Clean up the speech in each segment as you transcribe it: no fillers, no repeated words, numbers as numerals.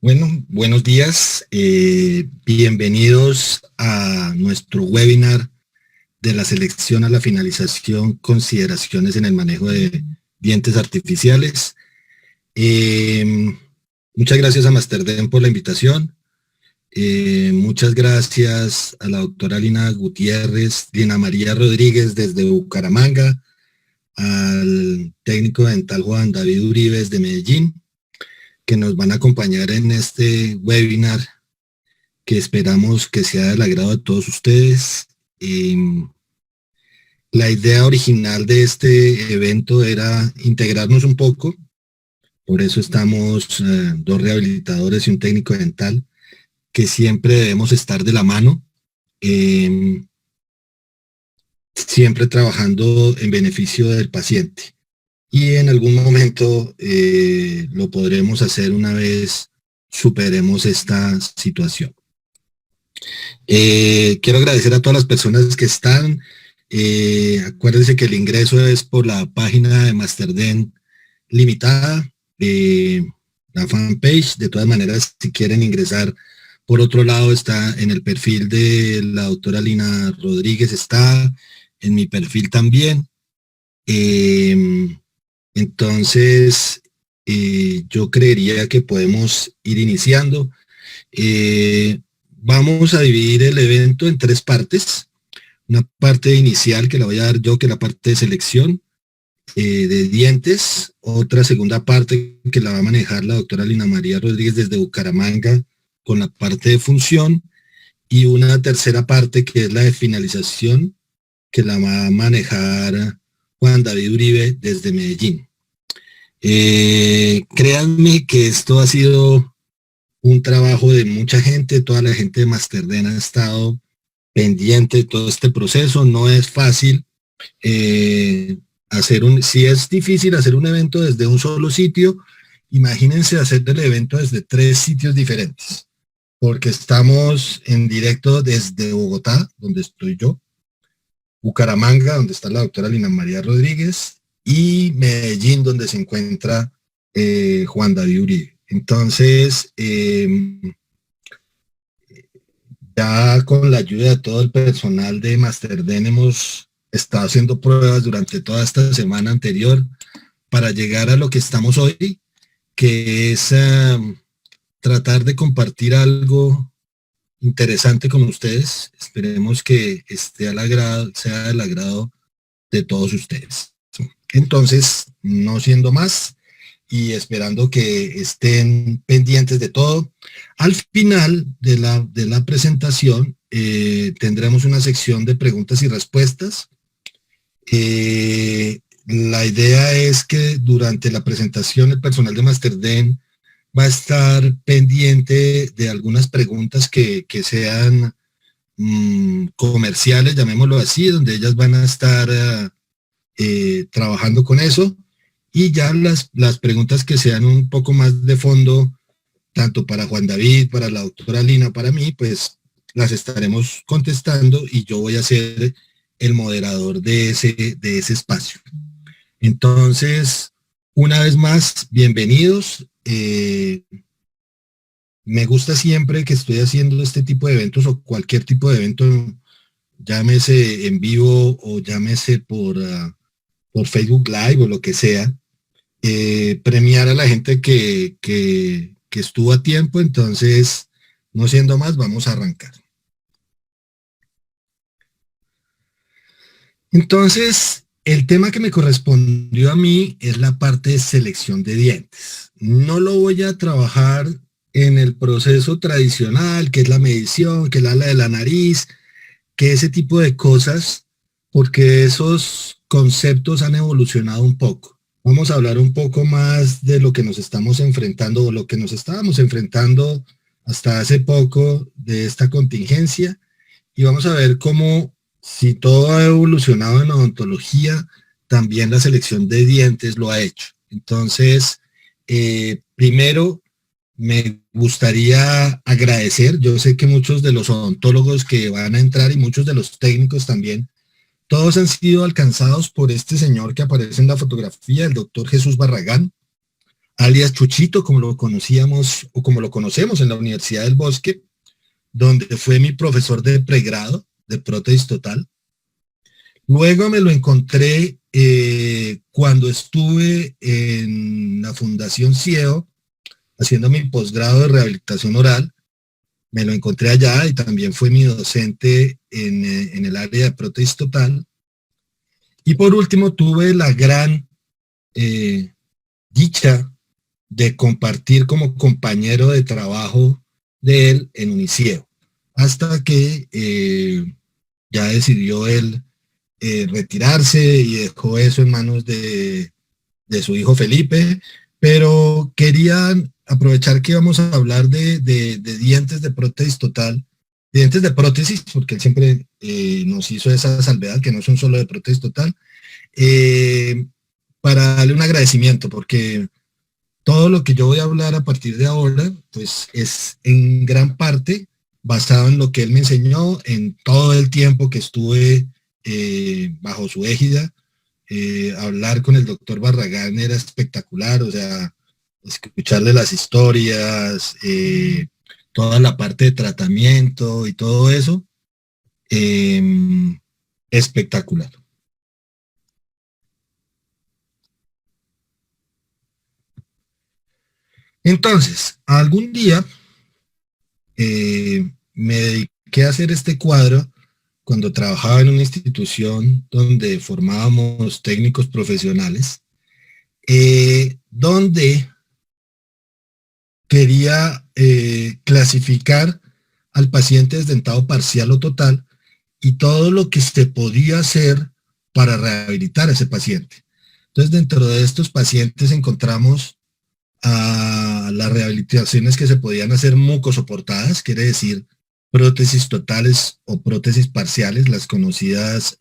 Bueno, buenos días. Bienvenidos a nuestro webinar de la selección a la finalización, consideraciones en el manejo de dientes artificiales. Muchas gracias a Masterdent por la invitación. Muchas gracias a la doctora Lina Gutiérrez, Lina María Rodríguez desde Bucaramanga, al técnico dental Juan David Uribe de Medellín, que nos van a acompañar en este webinar que esperamos que sea del agrado de todos ustedes. La idea original de este evento era integrarnos un poco, por eso estamos dos rehabilitadores y un técnico dental, que siempre debemos estar de la mano, siempre trabajando en beneficio del paciente. Y en algún momento lo podremos hacer una vez superemos esta situación. Quiero agradecer a todas las personas que están. Acuérdense que el ingreso es por la página de Masterdent Limitada, la fanpage. De todas maneras, si quieren ingresar por otro lado, está en el perfil de la doctora Lina Rodríguez, está en mi perfil también. Entonces, yo creería que podemos ir iniciando. Vamos a dividir el evento en tres partes. Una parte inicial que la voy a dar yo, que es la parte de selección de dientes. Otra segunda parte que la va a manejar la doctora Lina María Rodríguez desde Bucaramanga con la parte de función. Y una tercera parte que es la de finalización, que la va a manejar Juan David Uribe desde Medellín. Créanme que esto ha sido un trabajo de mucha gente, toda la gente de Masterdent ha estado pendiente de todo este proceso. No es fácil si es difícil hacer un evento desde un solo sitio, imagínense hacer el evento desde 3 sitios diferentes, porque estamos en directo desde Bogotá, donde estoy yo, Bucaramanga, donde está la doctora Lina María Rodríguez, y Medellín, donde se encuentra Juan David Uribe. Entonces, ya con la ayuda de todo el personal de Masterdent hemos estado haciendo pruebas durante toda esta semana anterior para llegar a lo que estamos hoy, que es tratar de compartir algo interesante con ustedes. Esperemos que esté al agrado, sea del agrado de todos ustedes. Entonces, no siendo más y esperando que estén pendientes de todo, al final de la presentación tendremos una sección de preguntas y respuestas. La idea es que durante la presentación el personal de Masterdent va a estar pendiente de algunas preguntas que sean comerciales, llamémoslo así, donde ellas van a estar trabajando con eso, y ya las preguntas que sean un poco más de fondo, tanto para Juan David, para la doctora Lina, para mí, pues las estaremos contestando y yo voy a ser el moderador de ese espacio. Entonces, una vez más, bienvenidos. Me gusta siempre que estoy haciendo este tipo de eventos o cualquier tipo de evento, llámese en vivo o llámese por Facebook Live o lo que sea, premiar a la gente que estuvo a tiempo. Entonces, no siendo más, vamos a arrancar. Entonces, el tema que me correspondió a mí es la parte de selección de dientes. No lo voy a trabajar en el proceso tradicional, que es la medición, que es el ala de la nariz, que ese tipo de cosas, porque esos conceptos han evolucionado un poco. Vamos a hablar un poco más de lo que nos estamos enfrentando o lo que nos estábamos enfrentando hasta hace poco de esta contingencia, y vamos a ver cómo, si todo ha evolucionado en odontología, también la selección de dientes lo ha hecho. Entonces, primero me gustaría agradecer, yo sé que muchos de los odontólogos que van a entrar y muchos de los técnicos también, todos han sido alcanzados por este señor que aparece en la fotografía, el doctor Jesús Barragán. alias Chuchito, como lo conocíamos o como lo conocemos en la Universidad del Bosque, donde fue mi profesor de pregrado de prótesis total. Luego me lo encontré cuando estuve en la Fundación CIEO haciendo mi posgrado de rehabilitación oral. Me lo encontré allá y también fue mi docente en el área de prótesis total. Y por último tuve la gran dicha de compartir como compañero de trabajo de él en Uniceo, hasta que ya decidió él retirarse y dejó eso en manos de su hijo Felipe, pero querían aprovechar que íbamos a hablar de dientes de prótesis total, dientes de prótesis, porque él siempre nos hizo esa salvedad, que no son solo de prótesis total, eh, para darle un agradecimiento, porque todo lo que yo voy a hablar a partir de ahora, pues es en gran parte basado en lo que él me enseñó en todo el tiempo que estuve bajo su égida. Hablar con el doctor Barragán era espectacular, o sea, escucharle las historias, toda la parte de tratamiento y todo eso, eh, espectacular. Entonces, algún día me dediqué a hacer este cuadro cuando trabajaba en una institución donde formábamos técnicos profesionales, donde quería clasificar al paciente desdentado parcial o total y todo lo que se podía hacer para rehabilitar a ese paciente. Entonces, dentro de estos pacientes encontramos a las rehabilitaciones que se podían hacer mucosoportadas, quiere decir prótesis totales o prótesis parciales, las conocidas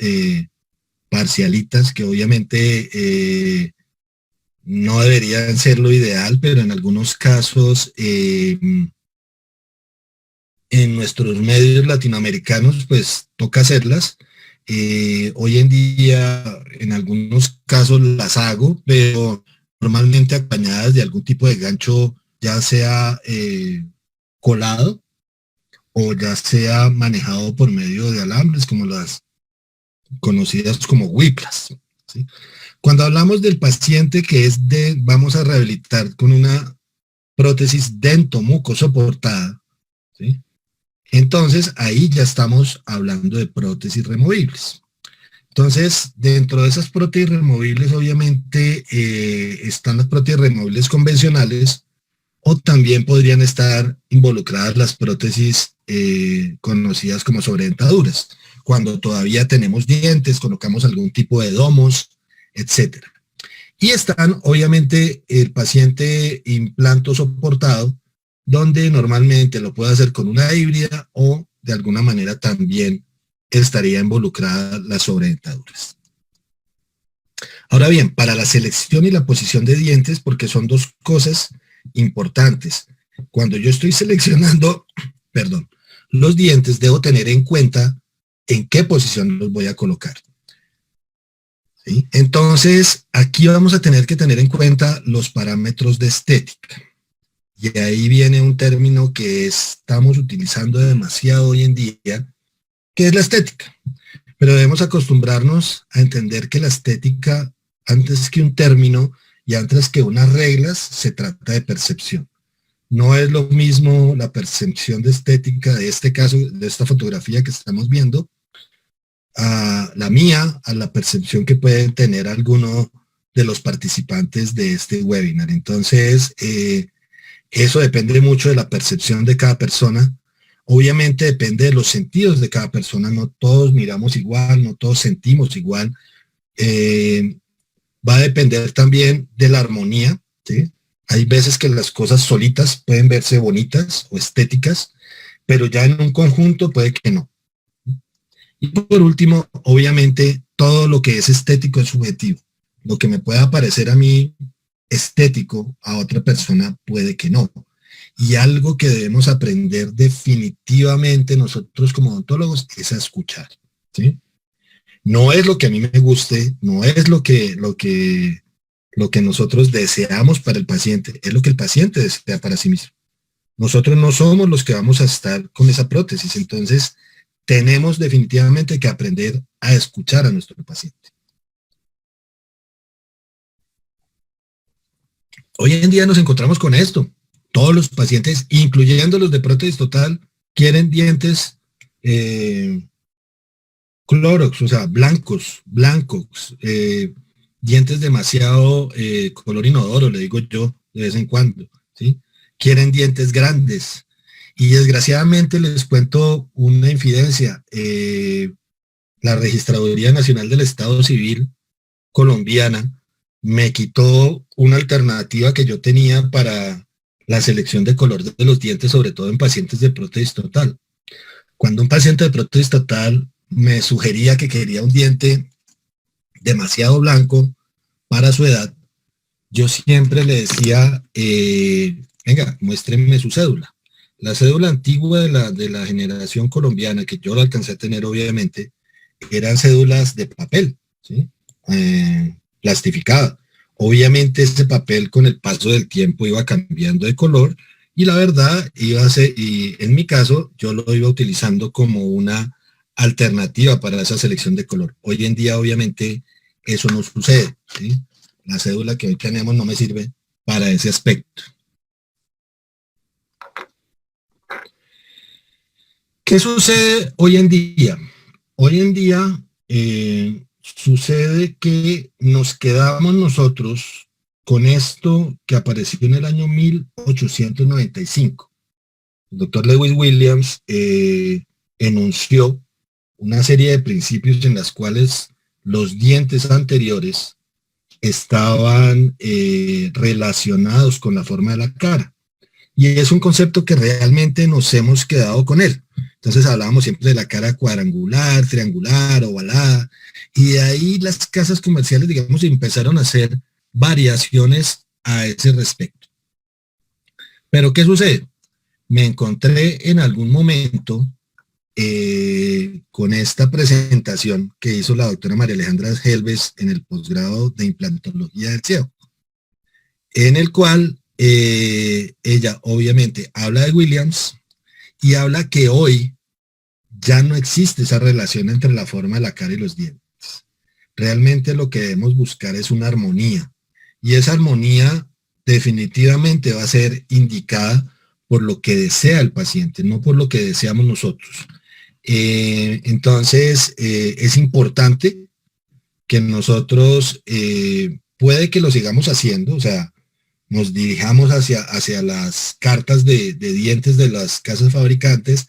parcialitas, que obviamente no deberían ser lo ideal, pero en algunos casos en nuestros medios latinoamericanos pues toca hacerlas. Hoy en día en algunos casos las hago, pero normalmente acompañadas de algún tipo de gancho, ya sea colado o ya sea manejado por medio de alambres, como las conocidas como whiplas, ¿sí? Cuando hablamos del paciente que es vamos a rehabilitar con una prótesis dentomucosoportada, ¿sí? Entonces ahí ya estamos hablando de prótesis removibles. Entonces, dentro de esas prótesis removibles, obviamente, están las prótesis removibles convencionales o también podrían estar involucradas las prótesis conocidas como sobredentaduras. Cuando todavía tenemos dientes, colocamos algún tipo de domos, etcétera. Y están, obviamente, el paciente implanto soportado, donde normalmente lo puede hacer con una híbrida o de alguna manera también estaría involucrada las sobredentaduras. Ahora bien, para la selección y la posición de dientes, porque son dos cosas importantes. Cuando yo estoy seleccionando, perdón, los dientes, debo tener en cuenta en qué posición los voy a colocar. ¿Sí? Entonces, aquí vamos a tener que tener en cuenta los parámetros de estética. Y ahí viene un término que estamos utilizando demasiado hoy en día, que es la estética. Pero debemos acostumbrarnos a entender que la estética, antes que un término y antes que unas reglas, se trata de percepción. No es lo mismo la percepción de estética de este caso, de esta fotografía que estamos viendo, a la mía, a la percepción que pueden tener algunos de los participantes de este webinar. Entonces, eso depende mucho de la percepción de cada persona. Obviamente depende de los sentidos de cada persona. No todos miramos igual, no todos sentimos igual. Va a depender también de la armonía, ¿sí? Hay veces que las cosas solitas pueden verse bonitas o estéticas, pero ya en un conjunto puede que no. Y por último, obviamente, todo lo que es estético es subjetivo. Lo que me pueda parecer a mí estético, a otra persona puede que no. Y algo que debemos aprender definitivamente nosotros como odontólogos es a escuchar, ¿sí? No es lo que a mí me guste, no es lo que Lo que nosotros deseamos para el paciente es lo que el paciente desea para sí mismo. Nosotros no somos los que vamos a estar con esa prótesis, entonces tenemos definitivamente que aprender a escuchar a nuestro paciente. Hoy en día nos encontramos con esto. Todos los pacientes, incluyendo los de prótesis total, quieren dientes Clorox, o sea, blancos, dientes demasiado color inodoro, le digo yo, de vez en cuando, ¿sí? Quieren dientes grandes. Y desgraciadamente les cuento una infidencia. La Registraduría Nacional del Estado Civil colombiana me quitó una alternativa que yo tenía para la selección de color de los dientes, sobre todo en pacientes de prótesis total. Cuando un paciente de prótesis total me sugería que quería un diente demasiado blanco para su edad, yo siempre le decía, venga, muéstrenme su cédula. La cédula antigua de la generación colombiana, que yo lo alcancé a tener obviamente, eran cédulas de papel, ¿sí? Plastificada. Obviamente ese papel con el paso del tiempo iba cambiando de color y la verdad iba a ser, y en mi caso yo lo iba utilizando como una alternativa para esa selección de color. Hoy en día obviamente eso no sucede, ¿sí? La cédula que hoy tenemos no me sirve para ese aspecto. ¿Qué sucede hoy en día? Hoy en día sucede que nos quedamos nosotros con esto que apareció en el año 1895. El doctor Lewis Williams enunció una serie de principios en las cuales los dientes anteriores estaban relacionados con la forma de la cara. Y es un concepto que realmente nos hemos quedado con él. Entonces hablábamos siempre de la cara cuadrangular, triangular, ovalada, y de ahí las casas comerciales, digamos, empezaron a hacer variaciones a ese respecto. Pero ¿qué sucede? Me encontré en algún momento con esta presentación que hizo la doctora María Alejandra Helves en el posgrado de implantología del CIEO, en el cual ella obviamente habla de Williams y habla que hoy ya no existe esa relación entre la forma de la cara y los dientes. Realmente lo que debemos buscar es una armonía y esa armonía definitivamente va a ser indicada por lo que desea el paciente, no por lo que deseamos nosotros. Entonces, es importante que nosotros, puede que lo sigamos haciendo, o sea, nos dirijamos hacia las cartas de dientes de las casas fabricantes,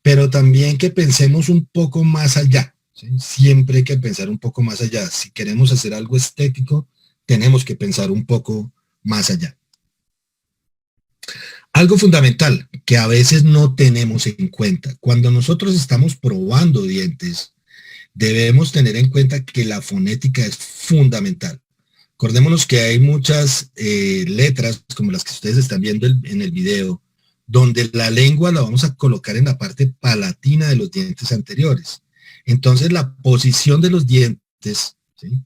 pero también que pensemos un poco más allá, ¿sí? Siempre hay que pensar un poco más allá. Si queremos hacer algo estético, tenemos que pensar un poco más allá. Algo fundamental que a veces no tenemos en cuenta, cuando nosotros estamos probando dientes, debemos tener en cuenta que la fonética es fundamental. Acordémonos que hay muchas letras, como las que ustedes están viendo en el video, donde la lengua la vamos a colocar en la parte palatina de los dientes anteriores. Entonces la posición de los dientes, ¿sí?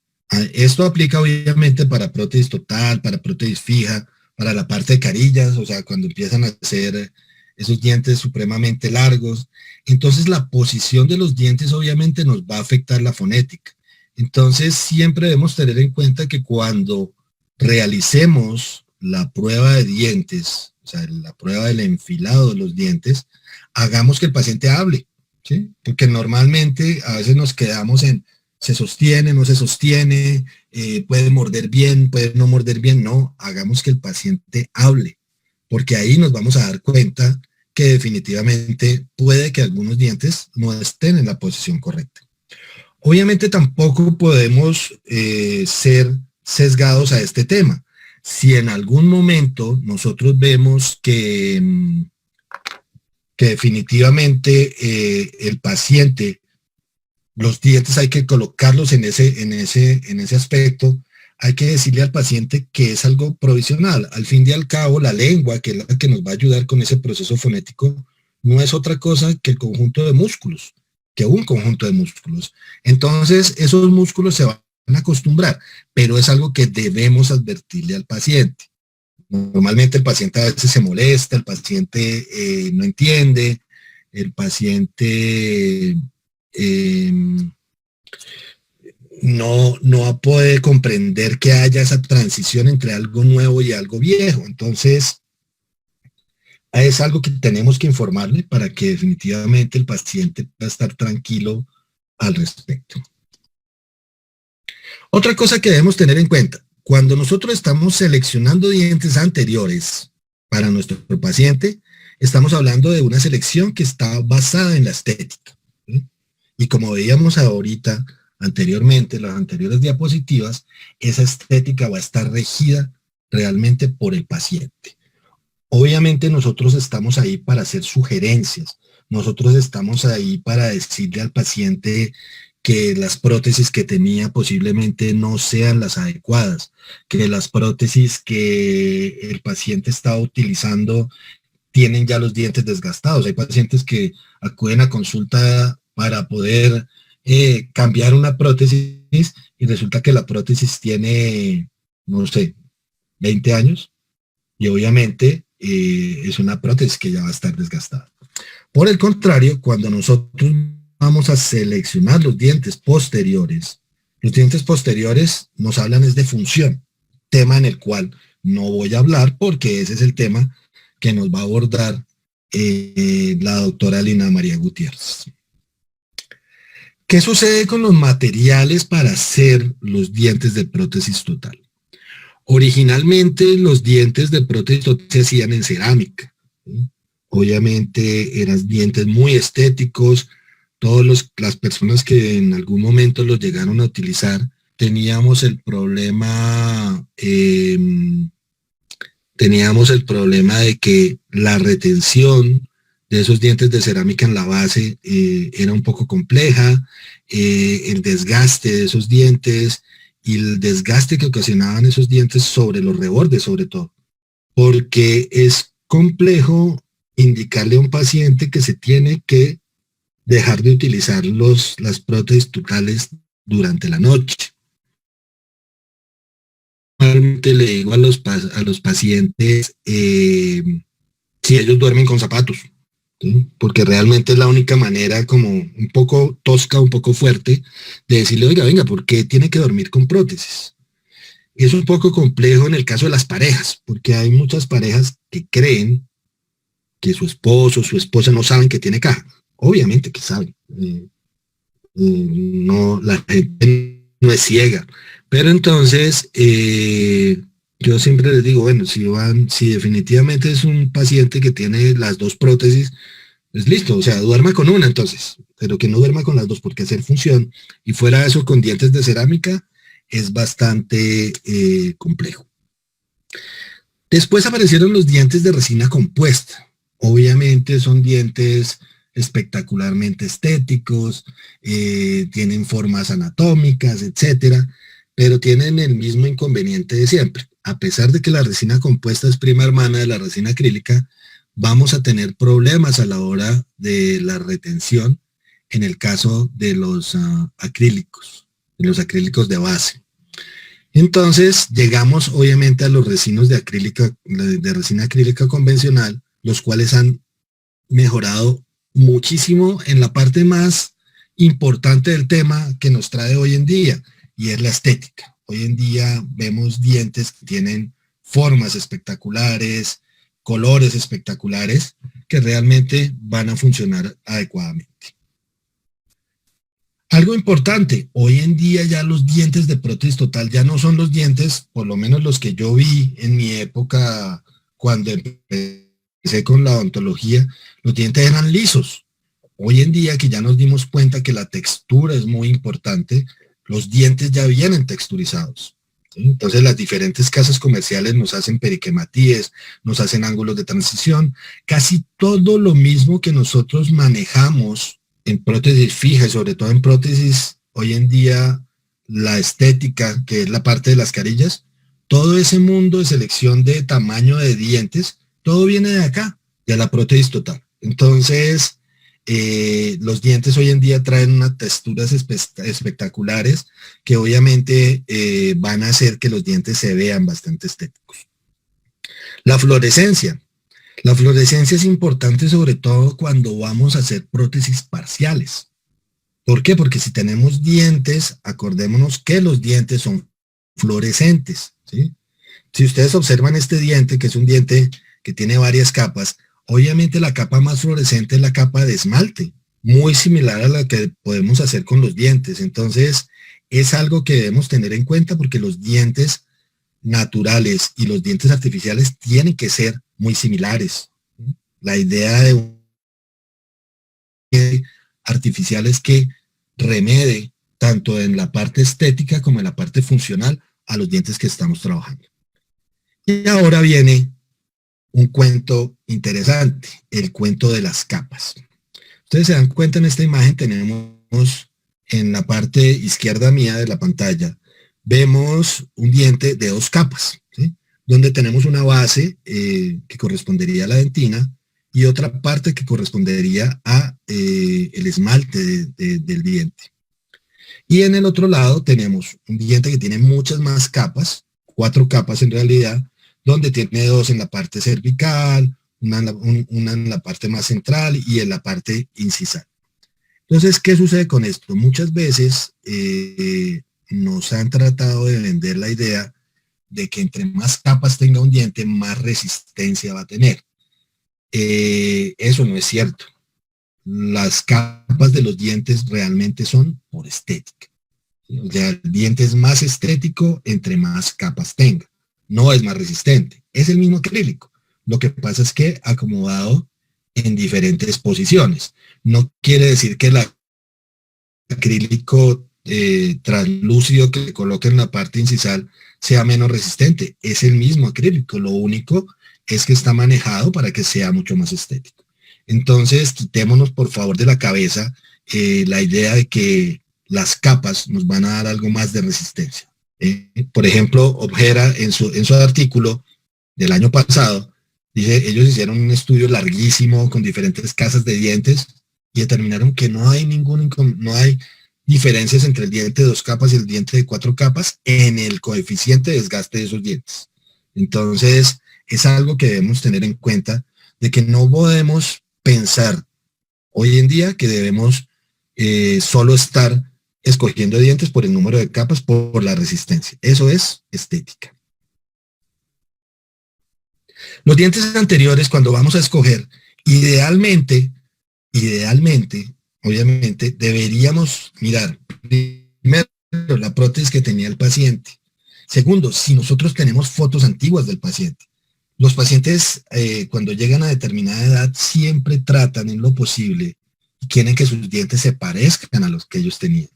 Esto aplica obviamente para prótesis total, para prótesis fija, para la parte de carillas, o sea, cuando empiezan a hacer esos dientes supremamente largos. Entonces la posición de los dientes obviamente nos va a afectar la fonética. Entonces siempre debemos tener en cuenta que cuando realicemos la prueba de dientes, o sea, la prueba del enfilado de los dientes, hagamos que el paciente hable, ¿sí? Porque normalmente a veces nos quedamos en se sostiene, no se sostiene, puede morder bien, puede no morder bien. No, hagamos que el paciente hable, porque ahí nos vamos a dar cuenta que definitivamente puede que algunos dientes no estén en la posición correcta. Obviamente tampoco podemos ser sesgados a este tema. Si en algún momento nosotros vemos que definitivamente el paciente, los dientes hay que colocarlos en ese aspecto, hay que decirle al paciente que es algo provisional. Al fin y al cabo, la lengua, que es la que nos va a ayudar con ese proceso fonético, no es otra cosa que el conjunto de músculos, que un conjunto de músculos. Entonces, esos músculos se van a acostumbrar, pero es algo que debemos advertirle al paciente. Normalmente el paciente a veces se molesta, el paciente no entiende, el paciente eh, no puede comprender que haya esa transición entre algo nuevo y algo viejo. Entonces, es algo que tenemos que informarle para que definitivamente el paciente pueda estar tranquilo al respecto. Otra cosa que debemos tener en cuenta, cuando nosotros estamos seleccionando dientes anteriores para nuestro paciente, estamos hablando de una selección que está basada en la estética, ¿sí? Y como veíamos ahorita anteriormente, en las anteriores diapositivas, esa estética va a estar regida realmente por el paciente. Obviamente nosotros estamos ahí para hacer sugerencias, nosotros estamos ahí para decirle al paciente que las prótesis que tenía posiblemente no sean las adecuadas, que las prótesis que el paciente está utilizando tienen ya los dientes desgastados. Hay pacientes que acuden a consulta para poder cambiar una prótesis y resulta que la prótesis tiene, no sé, 20 años y obviamente es una prótesis que ya va a estar desgastada. Por el contrario, cuando nosotros vamos a seleccionar los dientes posteriores nos hablan es de función, tema en el cual no voy a hablar porque ese es el tema que nos va a abordar la doctora Lina María Gutiérrez. ¿Qué sucede con los materiales para hacer los dientes de prótesis total? Originalmente los dientes de prótesis total se hacían en cerámica, ¿sí? Obviamente eran dientes muy estéticos. Todas las personas que en algún momento los llegaron a utilizar, teníamos el problema de que la retención de esos dientes de cerámica en la base era un poco compleja, el desgaste de esos dientes y el desgaste que ocasionaban esos dientes sobre los rebordes sobre todo, porque es complejo indicarle a un paciente que se tiene que dejar de utilizar las prótesis totales durante la noche. Normalmente le digo a los pacientes si ellos duermen con zapatos, ¿sí? Porque realmente es la única manera como un poco tosca, un poco fuerte de decirle, oiga, venga, ¿por qué tiene que dormir con prótesis? Es un poco complejo en el caso de las parejas, porque hay muchas parejas que creen que su esposo o su esposa no saben que tiene caja. Obviamente que saben. No, la gente no es ciega. Pero entonces, yo siempre les digo, bueno, si definitivamente es un paciente que tiene las dos prótesis, pues listo, o sea, duerma con una entonces, pero que no duerma con las dos porque hacer función y fuera eso con dientes de cerámica es bastante complejo. Después aparecieron los dientes de resina compuesta. Obviamente son dientes espectacularmente estéticos, tienen formas anatómicas, etcétera, pero tienen el mismo inconveniente de siempre. A pesar de que la resina compuesta es prima hermana de la resina acrílica, vamos a tener problemas a la hora de la retención en el caso de los acrílicos de base. Entonces llegamos obviamente a los resinos de resina acrílica convencional, los cuales han mejorado muchísimo en la parte más importante del tema que nos trae hoy en día, y es la estética. Hoy en día vemos dientes que tienen formas espectaculares, colores espectaculares, que realmente van a funcionar adecuadamente. Algo importante, hoy en día ya los dientes de prótesis total ya no son los dientes, por lo menos los que yo vi en mi época cuando empecé con la odontología, los dientes eran lisos. Hoy en día que ya nos dimos cuenta que la textura es muy importante, los dientes ya vienen texturizados. ¿Sí? Entonces las diferentes casas comerciales nos hacen periquematíes, nos hacen ángulos de transición, casi todo lo mismo que nosotros manejamos en prótesis fijas, sobre todo en prótesis, hoy en día la estética, que es la parte de las carillas, todo ese mundo de selección de tamaño de dientes, todo viene de acá, de la prótesis total. Entonces, los dientes hoy en día traen unas texturas espectaculares que obviamente van a hacer que los dientes se vean bastante estéticos. La fluorescencia. La fluorescencia es importante sobre todo cuando vamos a hacer prótesis parciales. ¿Por qué? Porque si tenemos dientes, acordémonos que los dientes son fluorescentes, ¿sí? Si ustedes observan este diente, que es un diente que tiene varias capas, obviamente la capa más fluorescente es la capa de esmalte, muy similar a la que podemos hacer con los dientes. Entonces, es algo que debemos tener en cuenta porque los dientes naturales y los dientes artificiales tienen que ser muy similares. La idea de un artificial es que remede tanto en la parte estética como en la parte funcional a los dientes que estamos trabajando. Y ahora viene un cuento interesante, el cuento de las capas. Ustedes se dan cuenta en esta imagen, tenemos en la parte izquierda mía de la pantalla, vemos un diente de dos capas, ¿sí? Donde tenemos una base que correspondería a la dentina y otra parte que correspondería a el esmalte del diente. Y en el otro lado tenemos un diente que tiene muchas más capas, 4 capas en realidad, donde tiene 2 en la parte cervical, una en la parte más central y en la parte incisal. Entonces, ¿qué sucede con esto? Muchas veces nos han tratado de vender la idea de que entre más capas tenga un diente, más resistencia va a tener. Eso no es cierto. Las capas de los dientes realmente son por estética. O sea, el diente es más estético entre más capas tenga. No es más resistente. Es el mismo acrílico. Lo que pasa es que acomodado en diferentes posiciones. No quiere decir que el acrílico translúcido que le coloca en la parte incisal sea menos resistente. Es el mismo acrílico. Lo único es que está manejado para que sea mucho más estético. Entonces, quitémonos por favor de la cabeza la idea de que las capas nos van a dar algo más de resistencia. Por ejemplo, Ojeda en su artículo del año pasado, dice, ellos hicieron un estudio larguísimo con diferentes casas de dientes y determinaron que no hay diferencias entre el diente de 2 capas y el diente de 4 capas en el coeficiente de desgaste de esos dientes. Entonces, es algo que debemos tener en cuenta de que no podemos pensar hoy en día que debemos solo estar escogiendo dientes por el número de capas, por la resistencia. Eso es estética. Los dientes anteriores, cuando vamos a escoger, idealmente, obviamente, deberíamos mirar primero la prótesis que tenía el paciente. Segundo, si nosotros tenemos fotos antiguas del paciente. Los pacientes, cuando llegan a determinada edad, siempre tratan en lo posible y quieren que sus dientes se parezcan a los que ellos tenían.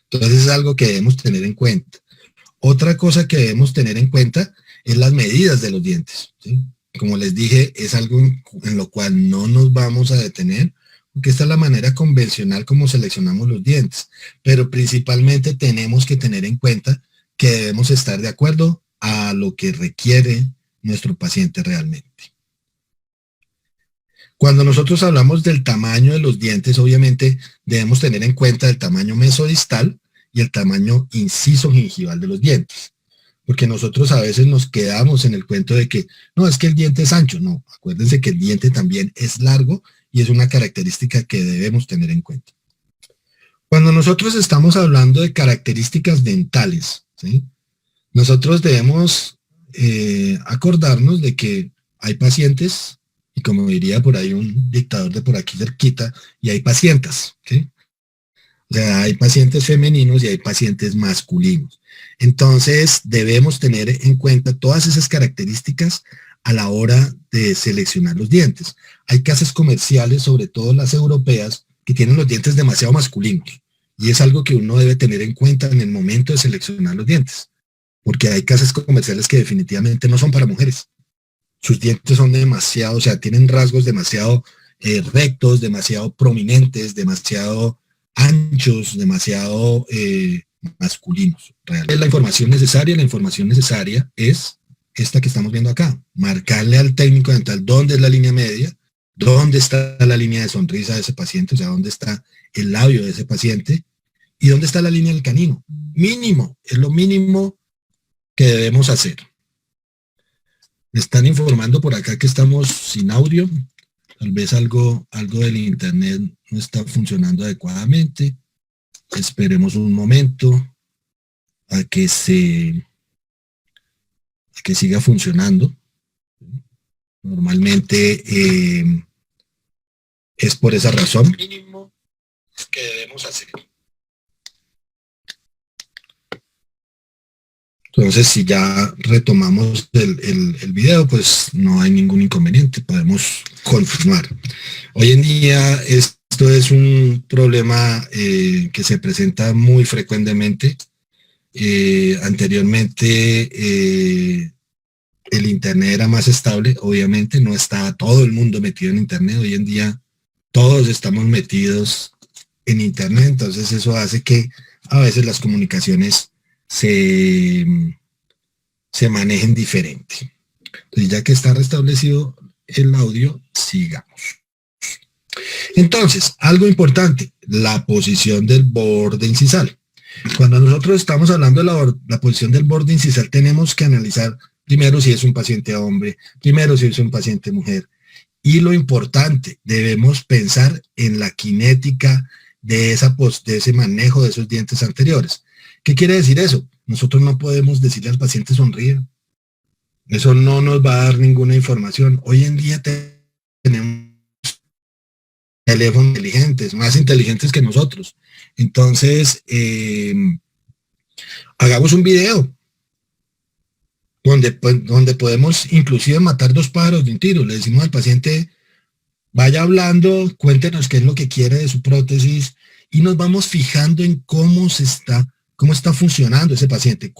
Entonces es algo que debemos tener en cuenta. Otra cosa que debemos tener en cuenta es las medidas de los dientes, ¿sí? Como les dije, es algo en lo cual no nos vamos a detener, porque esta es la manera convencional como seleccionamos los dientes. Pero principalmente tenemos que tener en cuenta que debemos estar de acuerdo a lo que requiere nuestro paciente realmente. Cuando nosotros hablamos del tamaño de los dientes, obviamente debemos tener en cuenta el tamaño mesodistal y el tamaño inciso gingival de los dientes. Porque nosotros a veces nos quedamos en el cuento de que, no, es que el diente es ancho. No, acuérdense que el diente también es largo y es una característica que debemos tener en cuenta. Cuando nosotros estamos hablando de características dentales, ¿sí? Nosotros debemos acordarnos de que hay pacientes, y como diría por ahí un dictador de por aquí cerquita, y hay pacientes, ¿sí? O sea, hay pacientes femeninos y hay pacientes masculinos. Entonces, debemos tener en cuenta todas esas características a la hora de seleccionar los dientes. Hay casas comerciales, sobre todo las europeas, que tienen los dientes demasiado masculinos. Y es algo que uno debe tener en cuenta en el momento de seleccionar los dientes. Porque hay casas comerciales que definitivamente no son para mujeres. Sus dientes son demasiado, o sea, tienen rasgos demasiado rectos, demasiado prominentes, demasiado anchos, demasiado masculinos. Realmente. La información necesaria es esta que estamos viendo acá. Marcarle al técnico dental dónde es la línea media ¿Dónde está la línea de sonrisa de ese paciente? O sea, ¿dónde está el labio de ese paciente? ¿Y dónde está la línea del canino? Mínimo, es lo mínimo que debemos hacer. Me están informando por acá que estamos sin audio. Tal vez algo del internet no está funcionando adecuadamente. Esperemos un momento a que siga funcionando. Normalmente es por esa razón mínimo que debemos hacer. Entonces, si ya retomamos el video, pues no hay ningún inconveniente, podemos continuar. Hoy en día esto es un problema que se presenta muy frecuentemente. Anteriormente el Internet era más estable, obviamente no estaba todo el mundo metido en Internet. Hoy en día todos estamos metidos en Internet, entonces eso hace que a veces las comunicaciones se manejen diferente. Entonces, ya que está restablecido el audio, sigamos. Entonces, algo importante, la posición del borde incisal. Cuando nosotros estamos hablando de la posición del borde incisal, tenemos que analizar primero si es un paciente hombre, primero si es un paciente mujer. Y lo importante, debemos pensar en la cinética de ese manejo de esos dientes anteriores. ¿Qué quiere decir eso? Nosotros no podemos decirle al paciente sonríe. Eso no nos va a dar ninguna información. Hoy en día tenemos teléfonos inteligentes, más inteligentes que nosotros. Entonces, hagamos un video donde podemos inclusive matar dos pájaros de un tiro. Le decimos al paciente, vaya hablando, cuéntenos qué es lo que quiere de su prótesis y nos vamos fijando en cómo está funcionando ese paciente,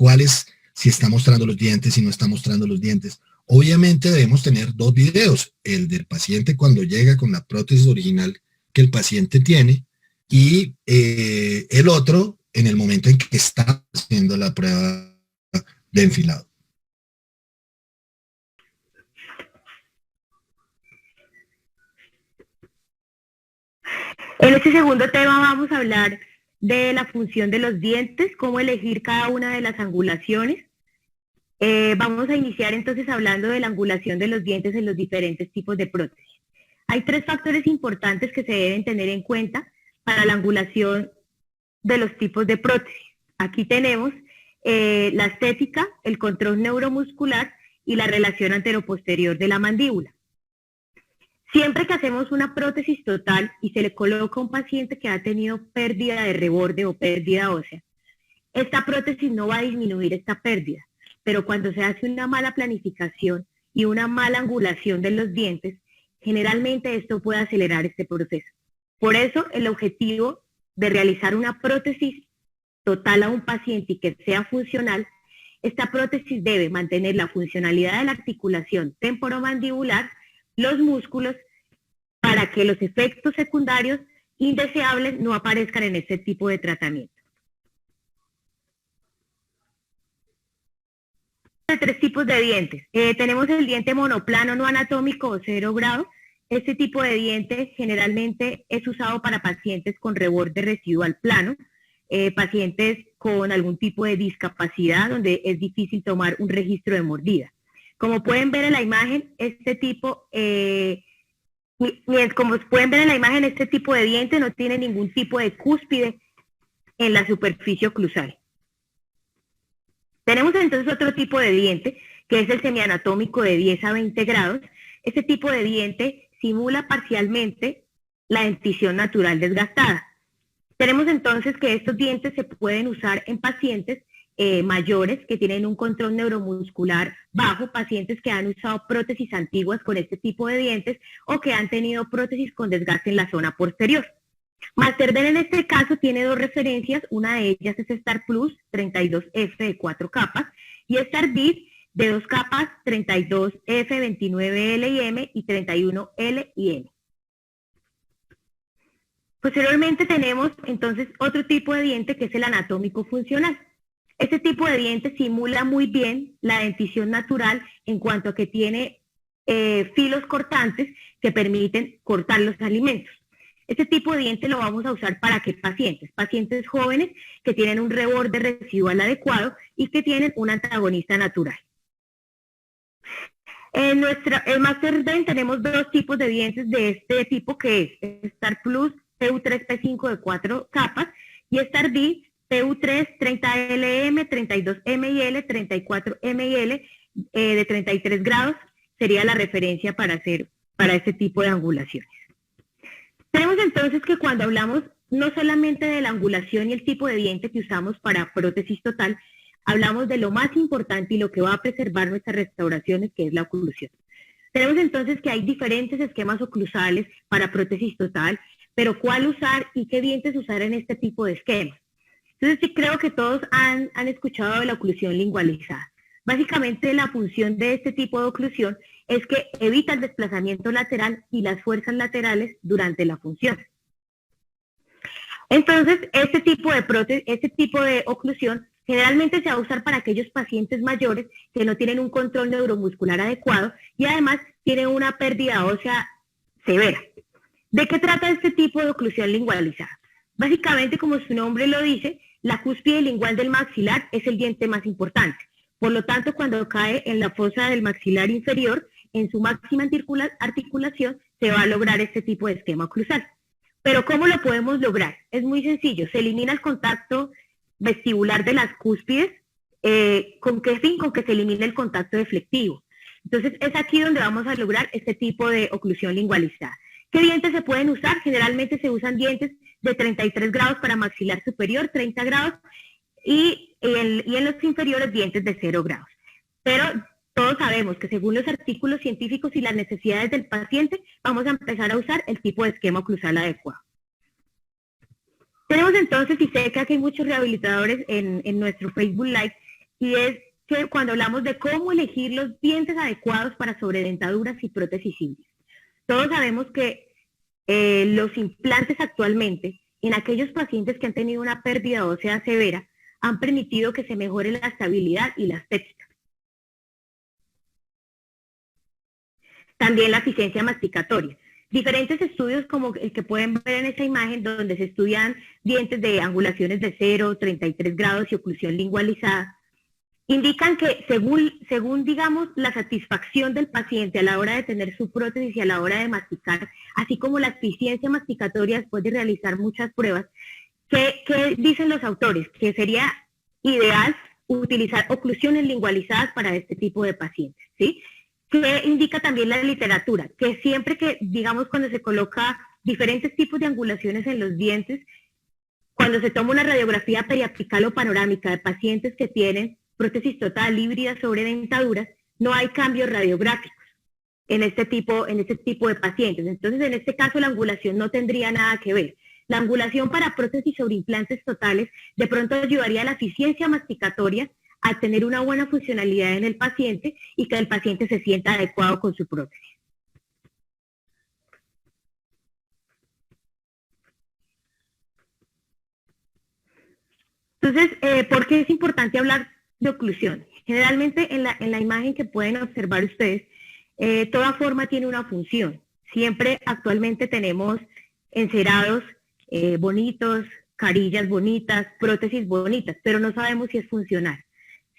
si está mostrando los dientes, si no está mostrando los dientes. Obviamente debemos tener dos videos, el del paciente cuando llega con la prótesis original que el paciente tiene y el otro en el momento en que está haciendo la prueba de enfilado. En este segundo tema vamos a hablar de la función de los dientes, cómo elegir cada una de las angulaciones. Vamos a iniciar entonces hablando de la angulación de los dientes en los diferentes tipos de prótesis. Hay tres factores importantes que se deben tener en cuenta para la angulación de los tipos de prótesis. Aquí tenemos la estética, el control neuromuscular y la relación anteroposterior de la mandíbula. Siempre que hacemos una prótesis total y se le coloca a un paciente que ha tenido pérdida de reborde o pérdida ósea, esta prótesis no va a disminuir esta pérdida, pero cuando se hace una mala planificación y una mala angulación de los dientes, generalmente esto puede acelerar este proceso. Por eso el objetivo de realizar una prótesis total a un paciente y que sea funcional, esta prótesis debe mantener la funcionalidad de la articulación temporomandibular, los músculos, para que los efectos secundarios indeseables no aparezcan en este tipo de tratamiento. Hay tres tipos de dientes. Tenemos el diente monoplano no anatómico o 0 grado. Este tipo de diente generalmente es usado para pacientes con reborde residual plano, pacientes con algún tipo de discapacidad donde es difícil tomar un registro de mordida. Como pueden ver en la imagen, este tipo de diente no tiene ningún tipo de cúspide en la superficie oclusal. Tenemos entonces otro tipo de diente, que es el semianatómico de 10 a 20 grados. Este tipo de diente simula parcialmente la dentición natural desgastada. Tenemos entonces que estos dientes se pueden usar en pacientes mayores que tienen un control neuromuscular bajo, pacientes que han usado prótesis antiguas con este tipo de dientes o que han tenido prótesis con desgaste en la zona posterior. Masterden en este caso tiene dos referencias, una de ellas es Star Plus 32F de 4 capas y Star Bit de 2 capas 32F, 29L y M y 31L y M. Posteriormente tenemos entonces otro tipo de diente que es el anatómico funcional. Este tipo de diente simula muy bien la dentición natural en cuanto a que tiene filos cortantes que permiten cortar los alimentos. Este tipo de diente lo vamos a usar para ¿qué pacientes? Pacientes jóvenes que tienen un reborde residual adecuado y que tienen un antagonista natural. En el Master Dent tenemos dos tipos de dientes de este tipo, que es Star Plus PU3P5 de 4 capas y Star B PU3 30LM, 32MIL, 34MIL de 33 grados sería la referencia para este tipo de angulaciones. Tenemos entonces que cuando hablamos no solamente de la angulación y el tipo de diente que usamos para prótesis total, hablamos de lo más importante y lo que va a preservar nuestras restauraciones, que es la oclusión. Tenemos entonces que hay diferentes esquemas oclusales para prótesis total, pero cuál usar y qué dientes usar en este tipo de esquemas. Entonces sí creo que todos han escuchado de la oclusión lingualizada. Básicamente la función de este tipo de oclusión es que evita el desplazamiento lateral y las fuerzas laterales durante la función. Entonces, este tipo de oclusión generalmente se va a usar para aquellos pacientes mayores que no tienen un control neuromuscular adecuado y además tienen una pérdida ósea severa. ¿De qué trata este tipo de oclusión lingualizada? Básicamente, como su nombre lo dice, la cúspide lingual del maxilar es el diente más importante. Por lo tanto, cuando cae en la fosa del maxilar inferior, en su máxima articulación, se va a lograr este tipo de esquema oclusal. Pero ¿cómo lo podemos lograr? Es muy sencillo, se elimina el contacto vestibular de las cúspides. ¿Con qué fin? Con que se elimine el contacto deflectivo. Entonces es aquí donde vamos a lograr este tipo de oclusión lingualizada. ¿Qué dientes se pueden usar? Generalmente se usan dientes de 33 grados para maxilar superior, 30 grados, y en los inferiores dientes de 0 grados. Pero todos sabemos que según los artículos científicos y las necesidades del paciente, vamos a empezar a usar el tipo de esquema oclusal adecuado. Tenemos entonces, y sé que aquí hay muchos rehabilitadores en nuestro Facebook Live, y es que cuando hablamos de cómo elegir los dientes adecuados para sobredentaduras y prótesis simples. Todos sabemos que los implantes actualmente, en aquellos pacientes que han tenido una pérdida ósea severa, han permitido que se mejore la estabilidad y la estética. También la eficiencia masticatoria. Diferentes estudios como el que pueden ver en esa imagen, donde se estudian dientes de angulaciones de 0, 33 grados y oclusión lingualizada, indican que según digamos la satisfacción del paciente a la hora de tener su prótesis y a la hora de masticar, así como la eficiencia masticatoria después de realizar muchas pruebas, ¿qué dicen los autores? Que sería ideal utilizar oclusiones lingualizadas para este tipo de pacientes, ¿sí? Que indica también la literatura, que siempre que, digamos, cuando se coloca diferentes tipos de angulaciones en los dientes, cuando se toma una radiografía periapical o panorámica de pacientes que tienen prótesis total híbrida sobre dentaduras, no hay cambios radiográficos en este tipo de pacientes. Entonces, en este caso, la angulación no tendría nada que ver. La angulación para prótesis sobre implantes totales de pronto ayudaría a la eficiencia masticatoria, a tener una buena funcionalidad en el paciente y que el paciente se sienta adecuado con su prótesis. Entonces, ¿por qué es importante hablar de oclusión? Generalmente en la imagen que pueden observar ustedes, toda forma tiene una función. Siempre actualmente tenemos encerados bonitos, carillas bonitas, prótesis bonitas, pero no sabemos si es funcional.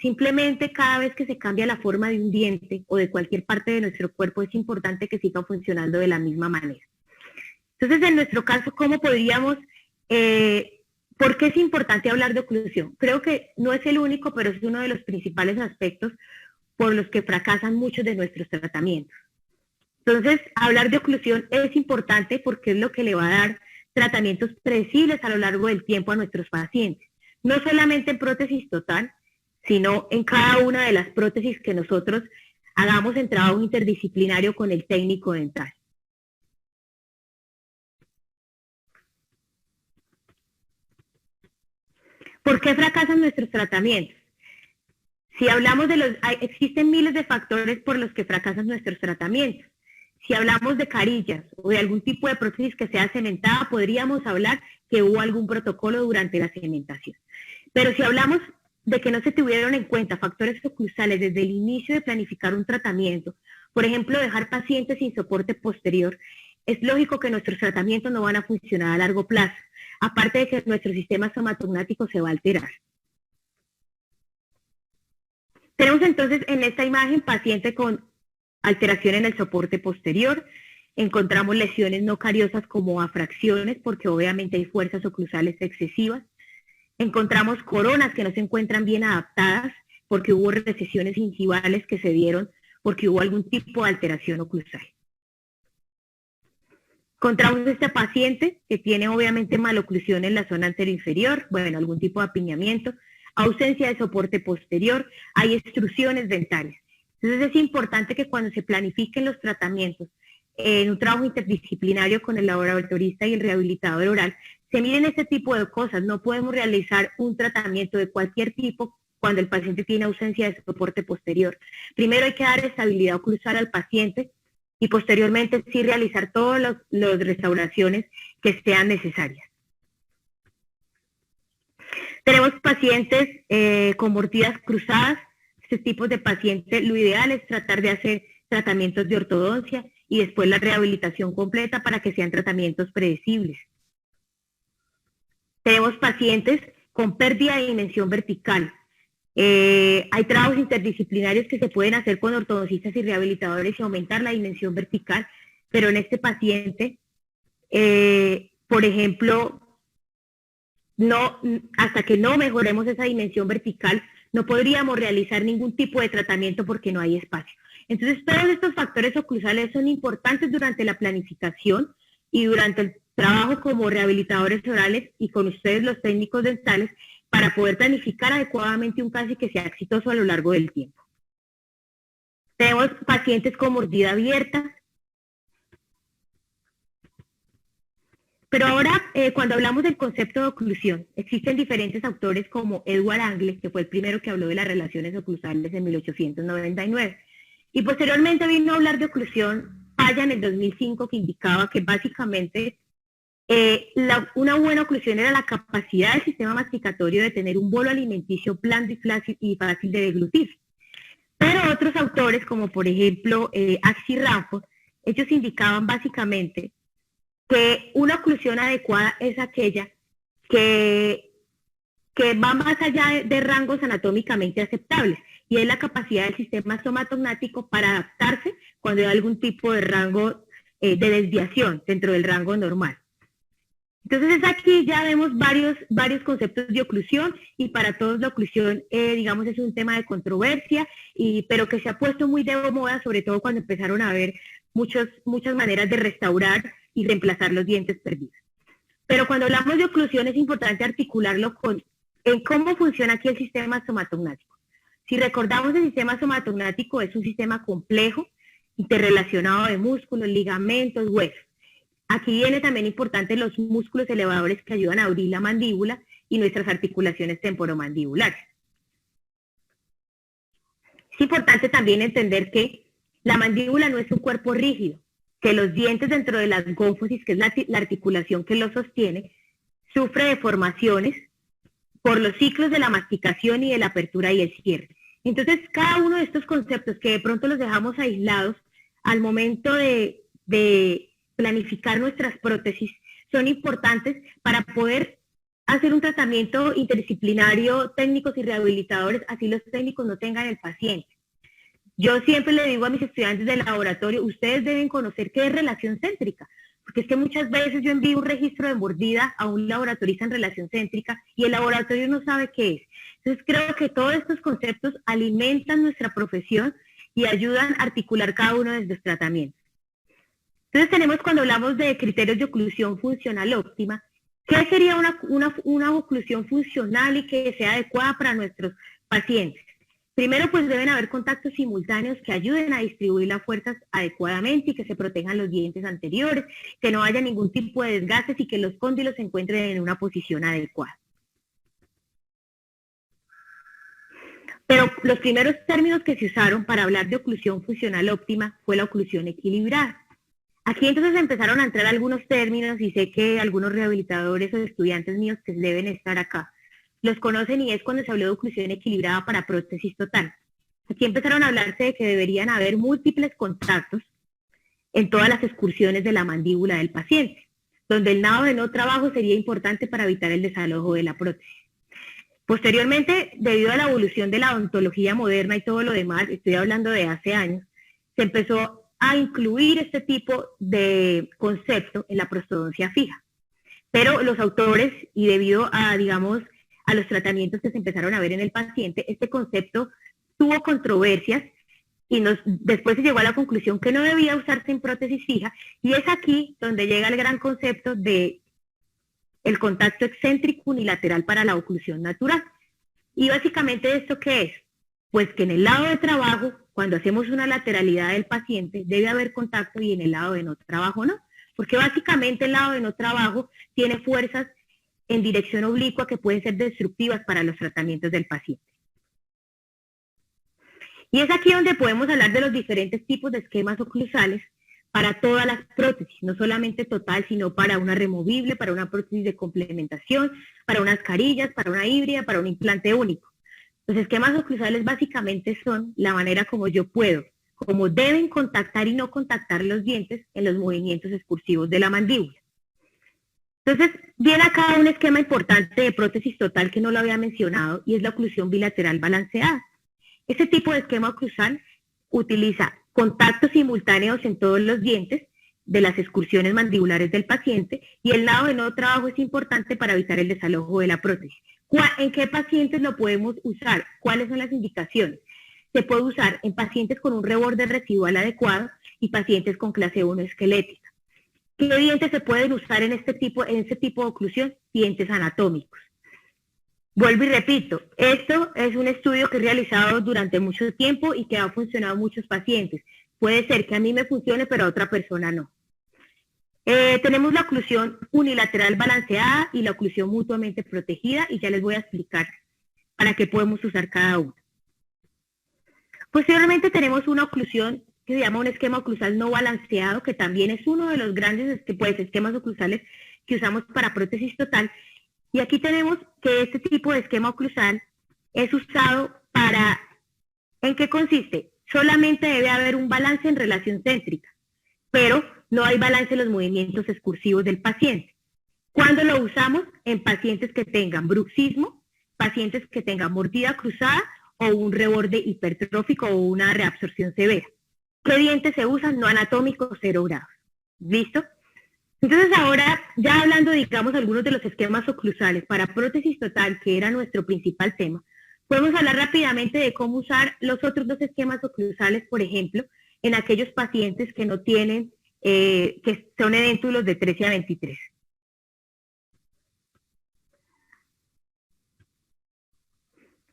Simplemente cada vez que se cambia la forma de un diente o de cualquier parte de nuestro cuerpo es importante que siga funcionando de la misma manera. Entonces, en nuestro caso, ¿cómo podríamos, por qué es importante hablar de oclusión? Creo que no es el único, pero es uno de los principales aspectos por los que fracasan muchos de nuestros tratamientos. Entonces, hablar de oclusión es importante porque es lo que le va a dar tratamientos predecibles a lo largo del tiempo a nuestros pacientes. No solamente en prótesis total, sino en cada una de las prótesis que nosotros hagamos en trabajo interdisciplinario con el técnico dental. ¿Por qué fracasan nuestros tratamientos? Si hablamos existen miles de factores por los que fracasan nuestros tratamientos. Si hablamos de carillas o de algún tipo de prótesis que sea cementada, podríamos hablar que hubo algún protocolo durante la cementación. Pero si hablamos de que no se tuvieron en cuenta factores oclusales desde el inicio de planificar un tratamiento, Por ejemplo, dejar pacientes sin soporte posterior. Es lógico que nuestros tratamientos no van a funcionar a largo plazo, aparte de que nuestro sistema somatognático se va a alterar. Tenemos entonces en esta imagen paciente con alteración en el soporte posterior. Encontramos lesiones no cariosas como afracciones, porque obviamente hay fuerzas oclusales excesivas. Encontramos coronas que no se encuentran bien adaptadas, porque hubo recesiones gingivales que se dieron porque hubo algún tipo de alteración oclusal. Encontramos este paciente que tiene obviamente maloclusión en la zona anteroinferior, bueno, algún tipo de apiñamiento, ausencia de soporte posterior, hay extrusiones dentales. Entonces es importante que cuando se planifiquen los tratamientos en un trabajo interdisciplinario con el laboratorista y el rehabilitador oral, se miren este tipo de cosas. No podemos realizar un tratamiento de cualquier tipo cuando el paciente tiene ausencia de soporte posterior. Primero hay que dar estabilidad oclusal al paciente y posteriormente sí realizar todas las restauraciones que sean necesarias. Tenemos pacientes con mordidas cruzadas. Este tipo de pacientes, lo ideal es tratar de hacer tratamientos de ortodoncia y después la rehabilitación completa para que sean tratamientos predecibles. Tenemos pacientes con pérdida de dimensión vertical. Hay trabajos interdisciplinarios que se pueden hacer con ortodoncistas y rehabilitadores y aumentar la dimensión vertical, pero en este paciente, por ejemplo, hasta que no mejoremos esa dimensión vertical, no podríamos realizar ningún tipo de tratamiento porque no hay espacio. Entonces, todos estos factores oclusales son importantes durante la planificación y durante el trabajo como rehabilitadores orales y con ustedes los técnicos dentales para poder planificar adecuadamente un caso y que sea exitoso a lo largo del tiempo. Tenemos pacientes con mordida abierta. Pero ahora, cuando hablamos del concepto de oclusión, existen diferentes autores como Edward Angle, que fue el primero que habló de las relaciones oclusales en 1899. Y posteriormente vino a hablar de oclusión Paya en el 2005, que indicaba que básicamente una buena oclusión era la capacidad del sistema masticatorio de tener un bolo alimenticio blando y fácil de deglutir. Pero otros autores, como por ejemplo Axi Ranford, ellos indicaban básicamente que una oclusión adecuada es aquella que va más allá de rangos anatómicamente aceptables, y es la capacidad del sistema somatognático para adaptarse cuando hay algún tipo de rango de desviación dentro del rango normal. Entonces aquí ya vemos varios conceptos de oclusión, y para todos la oclusión, digamos, es un tema de controversia, pero que se ha puesto muy de moda, sobre todo cuando empezaron a haber muchas maneras de restaurar y reemplazar los dientes perdidos. Pero cuando hablamos de oclusión es importante articularlo en cómo funciona aquí el sistema somatognático. Si recordamos, el sistema somatognático es un sistema complejo, interrelacionado de músculos, ligamentos, huesos. Aquí viene también importante los músculos elevadores que ayudan a abrir la mandíbula y nuestras articulaciones temporomandibulares. Es importante también entender que la mandíbula no es un cuerpo rígido, que los dientes dentro de las gónfosis, que es la articulación que lo sostiene, sufre deformaciones por los ciclos de la masticación y de la apertura y el cierre. Entonces, cada uno de estos conceptos que de pronto los dejamos aislados al momento de planificar nuestras prótesis son importantes para poder hacer un tratamiento interdisciplinario, técnicos y rehabilitadores, así los técnicos no tengan el paciente. Yo siempre le digo a mis estudiantes del laboratorio, ustedes deben conocer qué es relación céntrica, porque es que muchas veces yo envío un registro de mordida a un laboratorista en relación céntrica y el laboratorio no sabe qué es. Entonces creo que todos estos conceptos alimentan nuestra profesión y ayudan a articular cada uno de los tratamientos. Entonces tenemos, cuando hablamos de criterios de oclusión funcional óptima, ¿qué sería una oclusión funcional y que sea adecuada para nuestros pacientes? Primero, pues deben haber contactos simultáneos que ayuden a distribuir las fuerzas adecuadamente y que se protejan los dientes anteriores, que no haya ningún tipo de desgastes y que los cóndilos se encuentren en una posición adecuada. Pero los primeros términos que se usaron para hablar de oclusión funcional óptima fue la oclusión equilibrada. Aquí entonces empezaron a entrar algunos términos y sé que algunos rehabilitadores o estudiantes míos que deben estar acá los conocen, y es cuando se habló de oclusión equilibrada para prótesis total. Aquí empezaron a hablarse de que deberían haber múltiples contactos en todas las excursiones de la mandíbula del paciente, donde el nado de no trabajo sería importante para evitar el desalojo de la prótesis. Posteriormente, debido a la evolución de la odontología moderna y todo lo demás, estoy hablando de hace años, se empezó a incluir este tipo de concepto en la prostodoncia fija. Pero los autores, y debido a, digamos, a los tratamientos que se empezaron a ver en el paciente, este concepto tuvo controversias y después se llegó a la conclusión que no debía usarse en prótesis fija, y es aquí donde llega el gran concepto de el contacto excéntrico unilateral para la oclusión natural. Y básicamente, ¿esto qué es? Pues que en el lado de trabajo, cuando hacemos una lateralidad del paciente, debe haber contacto y en el lado de no trabajo no. Porque básicamente el lado de no trabajo tiene fuerzas en dirección oblicua que pueden ser destructivas para los tratamientos del paciente. Y es aquí donde podemos hablar de los diferentes tipos de esquemas oclusales para todas las prótesis, no solamente total, sino para una removible, para una prótesis de complementación, para unas carillas, para una híbrida, para un implante único. Los esquemas oclusales básicamente son la manera como yo puedo, como deben contactar y no contactar los dientes en los movimientos excursivos de la mandíbula. Entonces, viene acá un esquema importante de prótesis total que no lo había mencionado, y es la oclusión bilateral balanceada. Este tipo de esquema oclusal utiliza contactos simultáneos en todos los dientes de las excursiones mandibulares del paciente, y el nado de no trabajo es importante para evitar el desalojo de la prótesis. ¿En qué pacientes lo podemos usar? ¿Cuáles son las indicaciones? Se puede usar en pacientes con un reborde residual adecuado y pacientes con clase 1 esquelética. ¿Qué dientes se pueden usar en este tipo de oclusión? Dientes anatómicos. Vuelvo y repito, esto es un estudio que he realizado durante mucho tiempo y que ha funcionado en muchos pacientes. Puede ser que a mí me funcione, pero a otra persona no. Tenemos la oclusión unilateral balanceada y la oclusión mutuamente protegida, y ya les voy a explicar para qué podemos usar cada uno. Posteriormente tenemos una oclusión que se llama un esquema oclusal no balanceado, que también es uno de los grandes esquemas oclusales que usamos para prótesis total. Y aquí tenemos que este tipo de esquema oclusal es usado para, ¿en qué consiste? Solamente debe haber un balance en relación céntrica, pero no hay balance en los movimientos excursivos del paciente. ¿Cuándo lo usamos? En pacientes que tengan bruxismo, pacientes que tengan mordida cruzada o un reborde hipertrófico o una reabsorción severa. ¿Qué dientes se usan? No anatómicos, 0 grados. ¿Listo? Entonces ahora, ya hablando, digamos, algunos de los esquemas oclusales para prótesis total, que era nuestro principal tema, podemos hablar rápidamente de cómo usar los otros dos esquemas oclusales, por ejemplo, en aquellos pacientes que no tienen, que son edéntulos de 13 a 23.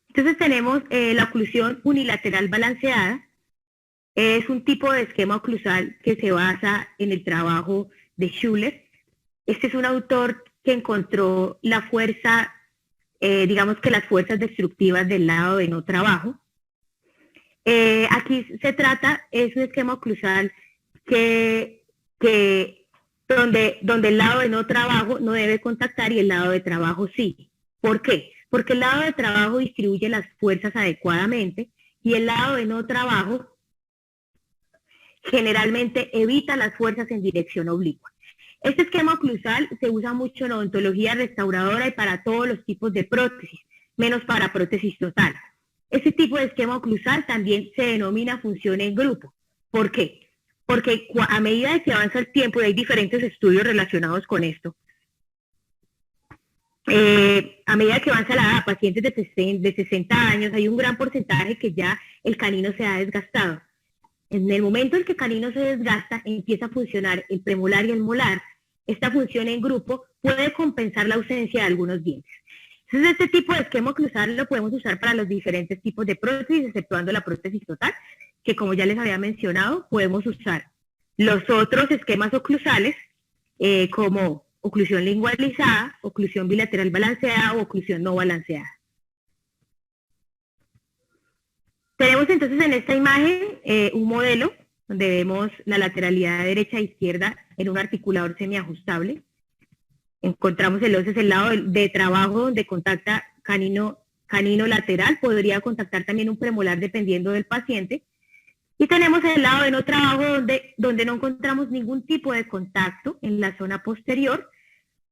Entonces tenemos la oclusión unilateral balanceada. Es un tipo de esquema oclusal que se basa en el trabajo de Schuller. Este es un autor que encontró la fuerza, digamos que las fuerzas destructivas del lado de no trabajo. Aquí se trata, es un esquema oclusal donde el lado de no trabajo no debe contactar y el lado de trabajo sí. ¿Por qué? Porque el lado de trabajo distribuye las fuerzas adecuadamente y el lado de no trabajo generalmente evita las fuerzas en dirección oblicua. Este esquema oclusal se usa mucho en odontología restauradora y para todos los tipos de prótesis, menos para prótesis total. Este tipo de esquema oclusal también se denomina función en grupo. ¿Por qué? Porque a medida que avanza el tiempo, y hay diferentes estudios relacionados con esto, a medida que avanza la edad, pacientes de 60 años, hay un gran porcentaje que ya el canino se ha desgastado. En el momento en que el canino se desgasta, empieza a funcionar el premolar y el molar. Esta función en grupo puede compensar la ausencia de algunos dientes. Entonces, este tipo de esquema oclusal lo podemos usar para los diferentes tipos de prótesis, exceptuando la prótesis total, que como ya les había mencionado, podemos usar los otros esquemas oclusales, como oclusión lingualizada, oclusión bilateral balanceada o oclusión no balanceada. Tenemos entonces en esta imagen un modelo donde vemos la lateralidad derecha e izquierda en un articulador semiajustable. Encontramos entonces el lado de trabajo donde contacta canino canino lateral, podría contactar también un premolar dependiendo del paciente. Y tenemos el lado de no trabajo donde no encontramos ningún tipo de contacto en la zona posterior.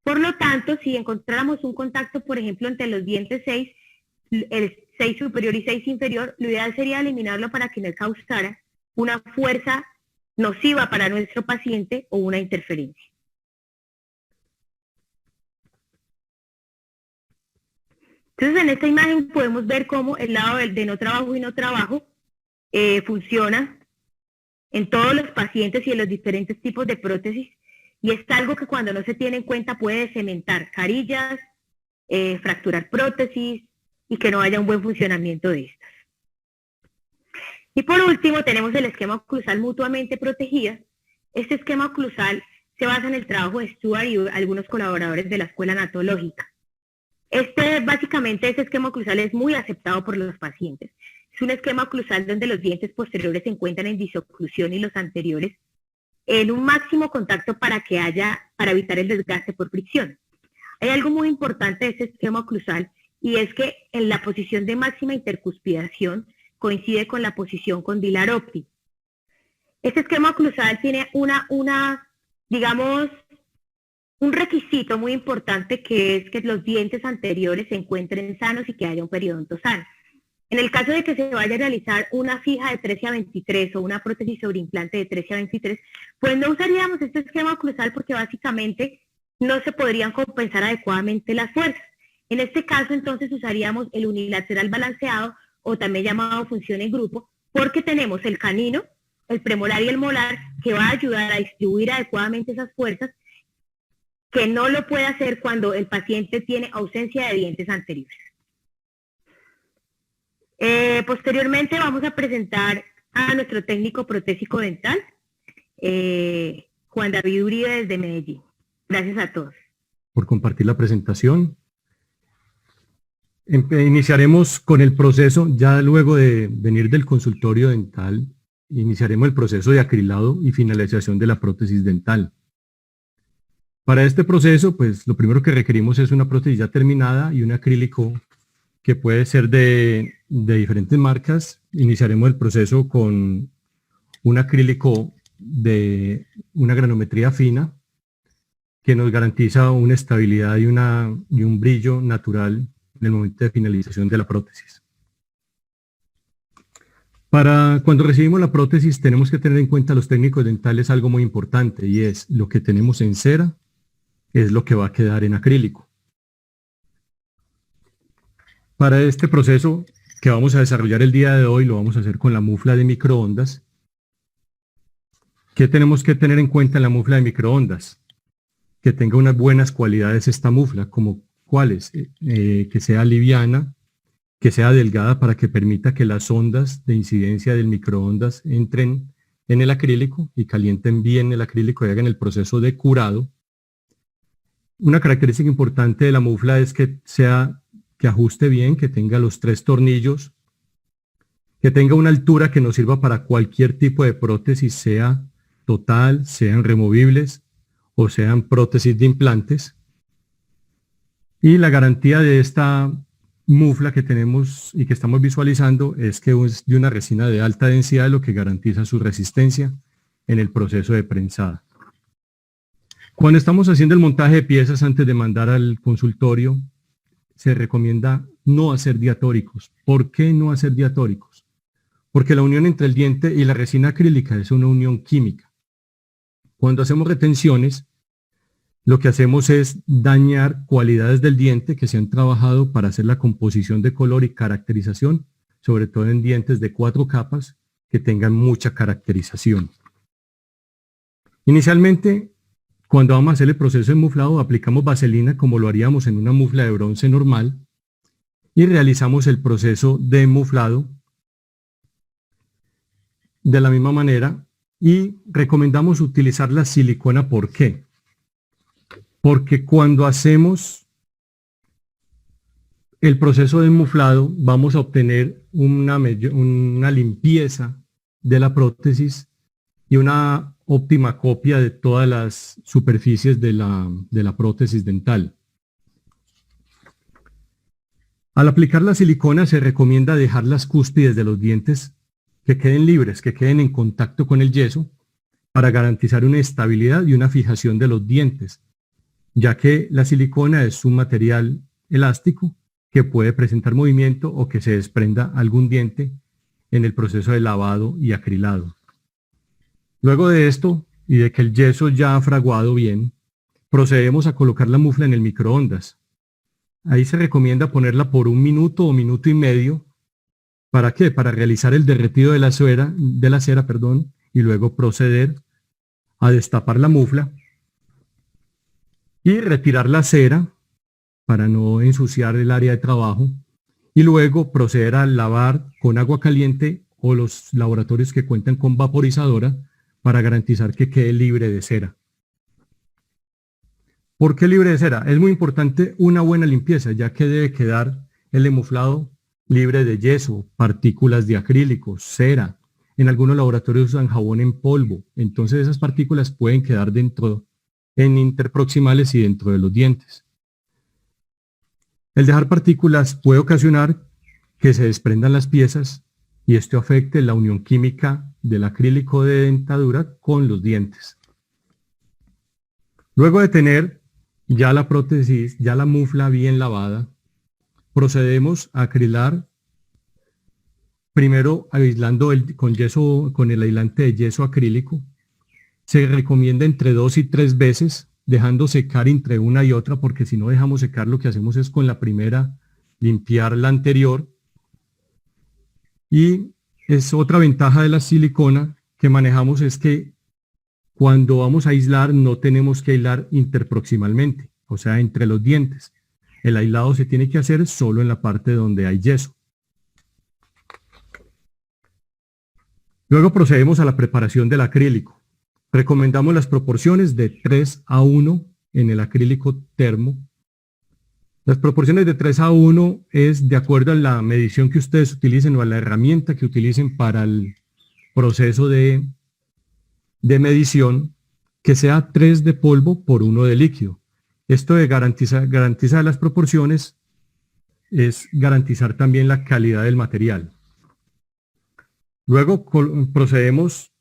Por lo tanto, si encontráramos un contacto, por ejemplo, entre los dientes 6, el 6 superior y 6 inferior, lo ideal sería eliminarlo para que no causara una fuerza nociva para nuestro paciente o una interferencia. Entonces, en esta imagen podemos ver cómo el lado de no trabajo y no trabajo funciona en todos los pacientes y en los diferentes tipos de prótesis, y es algo que cuando no se tiene en cuenta puede cementar carillas, fracturar prótesis y que no haya un buen funcionamiento de estas. Y por último tenemos el esquema oclusal mutuamente protegida. Este esquema oclusal se basa en el trabajo de Stuart y algunos colaboradores de la Escuela Anatológica. Básicamente, este esquema oclusal es muy aceptado por los pacientes. Es un esquema oclusal donde los dientes posteriores se encuentran en disoclusión y los anteriores en un máximo contacto para evitar el desgaste por fricción. Hay algo muy importante de este esquema oclusal, y es que en la posición de máxima intercuspidación coincide con la posición condilar óptima. Este esquema oclusal tiene digamos, un requisito muy importante, que es que los dientes anteriores se encuentren sanos y que haya un periodonto sano. En el caso de que se vaya a realizar una fija de 13 a 23 o una prótesis sobre implante de 13 a 23, pues no usaríamos este esquema oclusal porque básicamente no se podrían compensar adecuadamente las fuerzas. En este caso, entonces, usaríamos el unilateral balanceado, o también llamado función en grupo, porque tenemos el canino, el premolar y el molar, que va a ayudar a distribuir adecuadamente esas fuerzas, que no lo puede hacer cuando el paciente tiene ausencia de dientes anteriores. Posteriormente vamos a presentar a nuestro técnico protésico dental, Juan David Uribe, desde Medellín. Gracias a todos. Por compartir la presentación. Iniciaremos con el proceso, ya luego de venir del consultorio dental, iniciaremos el proceso de acrilado y finalización de la prótesis dental. Para este proceso, pues lo primero que requerimos es una prótesis ya terminada y un acrílico que puede ser de diferentes marcas. Iniciaremos el proceso con un acrílico de una granometría fina que nos garantiza una estabilidad y un brillo natural en el momento de finalización de la prótesis. Para cuando recibimos la prótesis tenemos que tener en cuenta los técnicos dentales algo muy importante, y es lo que tenemos en cera es lo que va a quedar en acrílico. Para este proceso que vamos a desarrollar el día de hoy, lo vamos a hacer con la mufla de microondas. ¿Qué tenemos que tener en cuenta en la mufla de microondas? Que tenga unas buenas cualidades esta mufla, como cuáles, que sea liviana, que sea delgada para que permita que las ondas de incidencia del microondas entren en el acrílico y calienten bien el acrílico y hagan el proceso de curado. Una característica importante de la mufla es que ajuste bien, que tenga los 3 tornillos, que tenga una altura que nos sirva para cualquier tipo de prótesis, sea total, sean removibles o sean prótesis de implantes. Y la garantía de esta mufla que tenemos y que estamos visualizando es que es de una resina de alta densidad, lo que garantiza su resistencia en el proceso de prensada. Cuando estamos haciendo el montaje de piezas antes de mandar al consultorio, se recomienda no hacer diatóricos. ¿Por qué no hacer diatóricos? Porque la unión entre el diente y la resina acrílica es una unión química. Cuando hacemos retenciones, lo que hacemos es dañar cualidades del diente que se han trabajado para hacer la composición de color y caracterización, sobre todo en dientes de 4 capas que tengan mucha caracterización. Inicialmente, cuando vamos a hacer el proceso de muflado, aplicamos vaselina como lo haríamos en una mufla de bronce normal y realizamos el proceso de muflado de la misma manera, y recomendamos utilizar la silicona. ¿Por qué? Porque cuando hacemos el proceso de muflado vamos a obtener una limpieza de la prótesis y una óptima copia de todas las superficies de la prótesis dental. Al aplicar la silicona se recomienda dejar las cúspides de los dientes que queden libres, que queden en contacto con el yeso, para garantizar una estabilidad y una fijación de los dientes, ya que la silicona es un material elástico que puede presentar movimiento o que se desprenda algún diente en el proceso de lavado y acrilado. Luego de esto y de que el yeso ya ha fraguado bien, procedemos a colocar la mufla en el microondas. Ahí se recomienda ponerla por 1 minuto o minuto y medio. ¿Para qué? Para realizar el derretido de la cera, y luego proceder a destapar la mufla y retirar la cera para no ensuciar el área de trabajo, y luego proceder a lavar con agua caliente o los laboratorios que cuentan con vaporizadora para garantizar que quede libre de cera. ¿Por qué libre de cera? Es muy importante una buena limpieza, ya que debe quedar el emuflado libre de yeso, partículas de acrílico, cera. En algunos laboratorios usan jabón en polvo, entonces esas partículas pueden quedar en interproximales y dentro de los dientes. El dejar partículas puede ocasionar que se desprendan las piezas y esto afecte la unión química del acrílico de dentadura con los dientes. Luego de tener ya la prótesis, ya la mufla bien lavada, procedemos a acrilar, primero aislando con el aislante de yeso acrílico. Se recomienda entre 2 y 3 veces, dejando secar entre una y otra, porque si no dejamos secar, lo que hacemos es con la primera limpiar la anterior. Y es otra ventaja de la silicona que manejamos, es que cuando vamos a aislar no tenemos que aislar interproximalmente, o sea, entre los dientes. El aislado se tiene que hacer solo en la parte donde hay yeso. Luego procedemos a la preparación del acrílico. Recomendamos las proporciones de 3:1 en el acrílico termo. Las proporciones de 3:1 es de acuerdo a la medición que ustedes utilicen o a la herramienta que utilicen para el proceso de medición, que sea 3 de polvo por 1 de líquido. Esto de garantizar las proporciones es garantizar también la calidad del material. Luego procedemos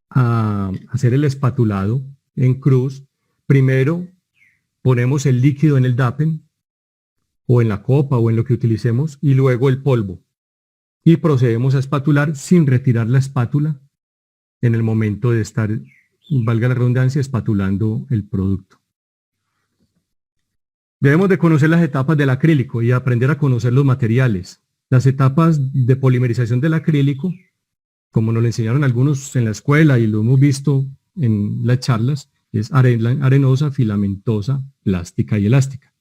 a hacer el espatulado en cruz. Primero ponemos el líquido en el DAPEN o en la copa o en lo que utilicemos, y luego el polvo. Y procedemos a espatular sin retirar la espátula en el momento de estar, valga la redundancia, espatulando el producto. Debemos de conocer las etapas del acrílico y aprender a conocer los materiales. Las etapas de polimerización del acrílico, como nos lo enseñaron algunos en la escuela y lo hemos visto en las charlas, es arenosa, filamentosa, plástica y elástica.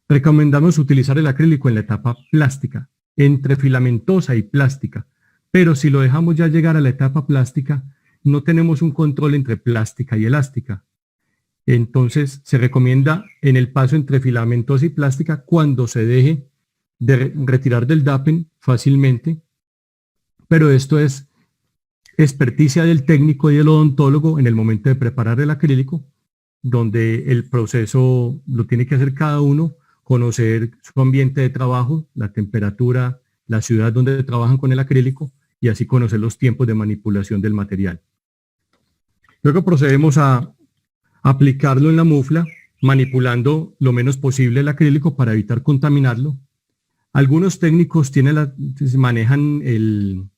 Recomendamos utilizar el acrílico en la etapa plástica, entre filamentosa y plástica, pero si lo dejamos ya llegar a la etapa plástica, no tenemos un control entre plástica y elástica. Entonces se recomienda en el paso entre filamentosa y plástica, cuando se deje de retirar del DAPEN fácilmente, pero esto es experticia del técnico y del odontólogo en el momento de preparar el acrílico, donde el proceso lo tiene que hacer cada uno, conocer su ambiente de trabajo, la temperatura, la ciudad donde trabajan con el acrílico, y así conocer los tiempos de manipulación del material. Luego procedemos a aplicarlo en la mufla, manipulando lo menos posible el acrílico para evitar contaminarlo. Algunos técnicos manejan el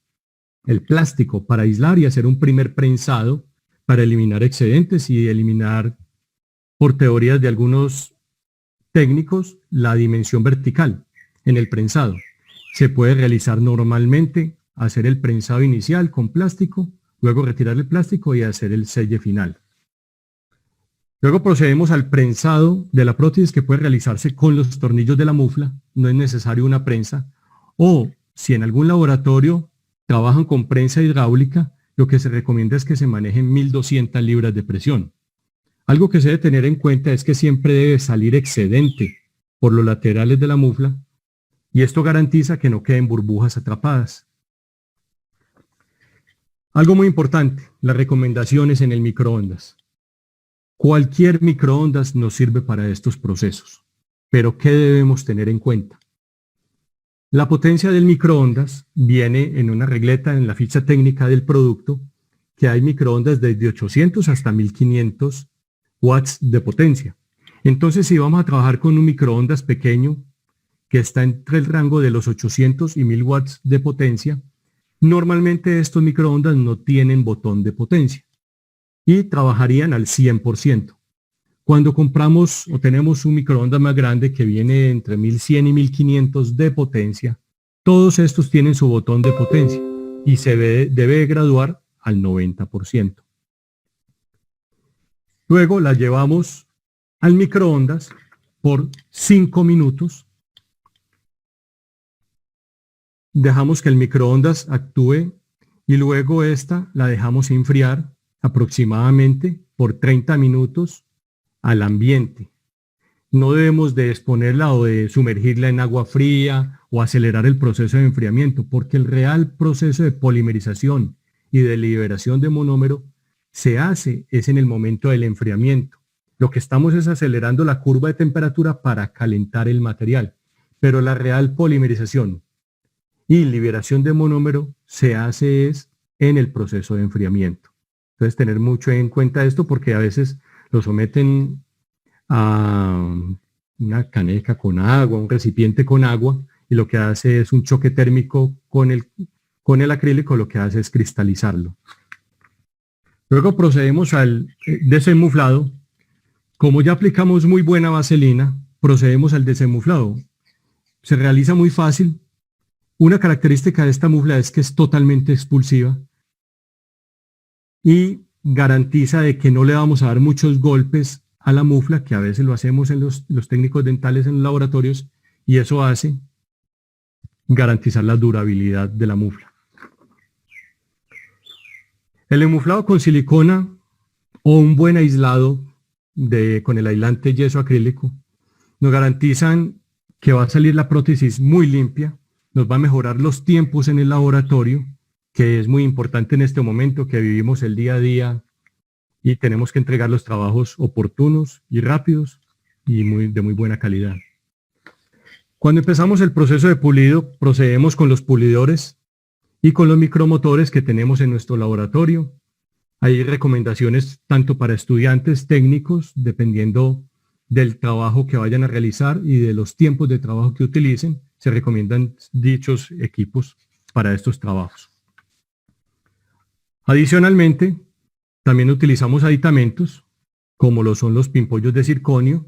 plástico para aislar y hacer un primer prensado para eliminar excedentes y eliminar, por teorías de algunos técnicos, la dimensión vertical en el prensado. Se puede realizar normalmente, hacer el prensado inicial con plástico, luego retirar el plástico y hacer el selle final. Luego procedemos al prensado de la prótesis, que puede realizarse con los tornillos de la mufla, no es necesario una prensa, o si en algún laboratorio trabajan con prensa hidráulica, lo que se recomienda es que se manejen 1200 libras de presión. Algo que se debe tener en cuenta es que siempre debe salir excedente por los laterales de la mufla, y esto garantiza que no queden burbujas atrapadas. Algo muy importante, las recomendaciones en el microondas. Cualquier microondas nos sirve para estos procesos, pero ¿qué debemos tener en cuenta? La potencia del microondas viene en una regleta en la ficha técnica del producto, que hay microondas desde 800 hasta 1500 watts de potencia. Entonces, si vamos a trabajar con un microondas pequeño que está entre el rango de los 800 y 1000 watts de potencia, normalmente estos microondas no tienen botón de potencia y trabajarían al 100%. Cuando compramos o tenemos un microondas más grande que viene entre 1100 y 1500 de potencia, todos estos tienen su botón de potencia y se debe graduar al 90%. Luego la llevamos al microondas por 5 minutos. Dejamos que el microondas actúe y luego esta la dejamos enfriar aproximadamente por 30 minutos al ambiente. No debemos de exponerla o de sumergirla en agua fría o acelerar el proceso de enfriamiento, porque el real proceso de polimerización y de liberación de monómero se hace es en el momento del enfriamiento. Lo que estamos es acelerando la curva de temperatura para calentar el material, pero la real polimerización y liberación de monómero se hace es en el proceso de enfriamiento. Entonces, tener mucho en cuenta esto porque a veces lo someten a una caneca con agua, un recipiente con agua, y lo que hace es un choque térmico con el acrílico, lo que hace es cristalizarlo. Luego procedemos al desenmuflado. Como ya aplicamos muy buena vaselina, procedemos al desenmuflado. Se realiza muy fácil. Una característica de esta mufla es que es totalmente expulsiva y garantiza de que no le vamos a dar muchos golpes a la mufla, que a veces lo hacemos en los técnicos dentales en los laboratorios, y eso hace garantizar la durabilidad de la mufla. El enmuflado con silicona o un buen aislado con el aislante yeso acrílico nos garantizan que va a salir la prótesis muy limpia, nos va a mejorar los tiempos en el laboratorio, que es muy importante en este momento que vivimos el día a día y tenemos que entregar los trabajos oportunos y rápidos y de muy buena calidad. Cuando empezamos el proceso de pulido, procedemos con los pulidores y con los micromotores que tenemos en nuestro laboratorio. Hay recomendaciones tanto para estudiantes técnicos, dependiendo del trabajo que vayan a realizar y de los tiempos de trabajo que utilicen, se recomiendan dichos equipos para estos trabajos. Adicionalmente, también utilizamos aditamentos, como lo son los pimpollos de circonio,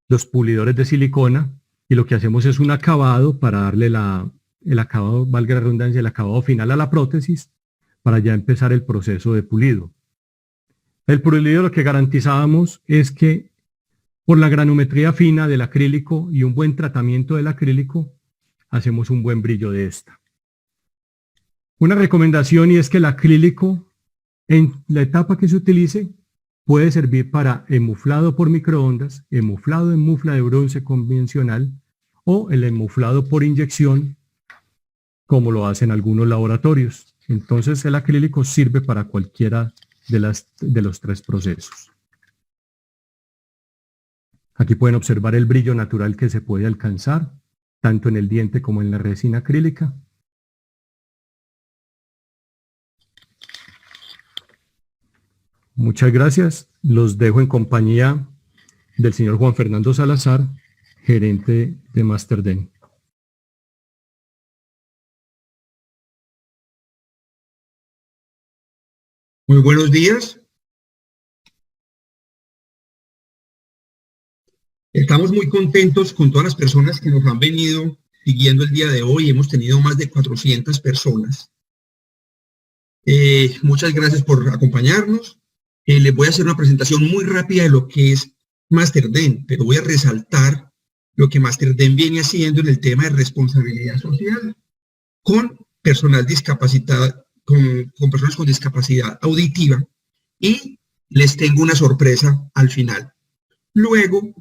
los pulidores de silicona, y lo que hacemos es un acabado para darle el acabado, valga la redundancia, el acabado final a la prótesis, para ya empezar el proceso de pulido. El pulido lo que garantizábamos es que por la granumetría fina del acrílico y un buen tratamiento del acrílico, hacemos un buen brillo de esta. Una recomendación, y es que el acrílico en la etapa que se utilice puede servir para enmuflado por microondas, enmuflado en mufla de bronce convencional o el enmuflado por inyección, como lo hacen algunos laboratorios. Entonces el acrílico sirve para cualquiera de los tres procesos. Aquí pueden observar el brillo natural que se puede alcanzar, tanto en el diente como en la resina acrílica. Muchas gracias. Los dejo en compañía del señor Juan Fernando Salazar, gerente de Masterden. Muy buenos días. Estamos muy contentos con todas las personas que nos han venido siguiendo el día de hoy. Hemos tenido más de 400 personas. Muchas gracias por acompañarnos. Les voy a hacer una presentación muy rápida de lo que es Masterden, pero voy a resaltar lo que Masterden viene haciendo en el tema de responsabilidad social con personal discapacitado, con personas con discapacidad auditiva, y les tengo una sorpresa al final. Luego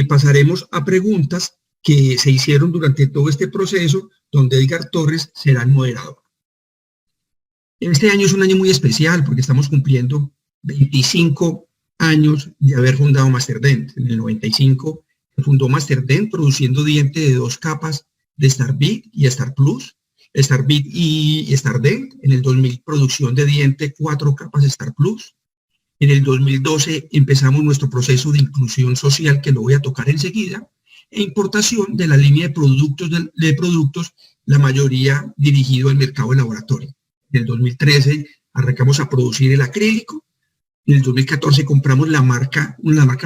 pasaremos a preguntas que se hicieron durante todo este proceso, donde Edgar Torres será el moderador. Este año es un año muy especial porque estamos cumpliendo 25 años de haber fundado Masterden. En el 95 se fundó Masterden produciendo diente de 2 capas de StarBit y StarPlus, StarBit y StarDent. En el 2000, producción de diente 4 capas StarPlus. En el 2012 empezamos nuestro proceso de inclusión social, que lo voy a tocar enseguida, e importación de la línea de productos, la mayoría dirigido al mercado de laboratorio. En el 2013 arrancamos a producir el acrílico. En el 2014 compramos la marca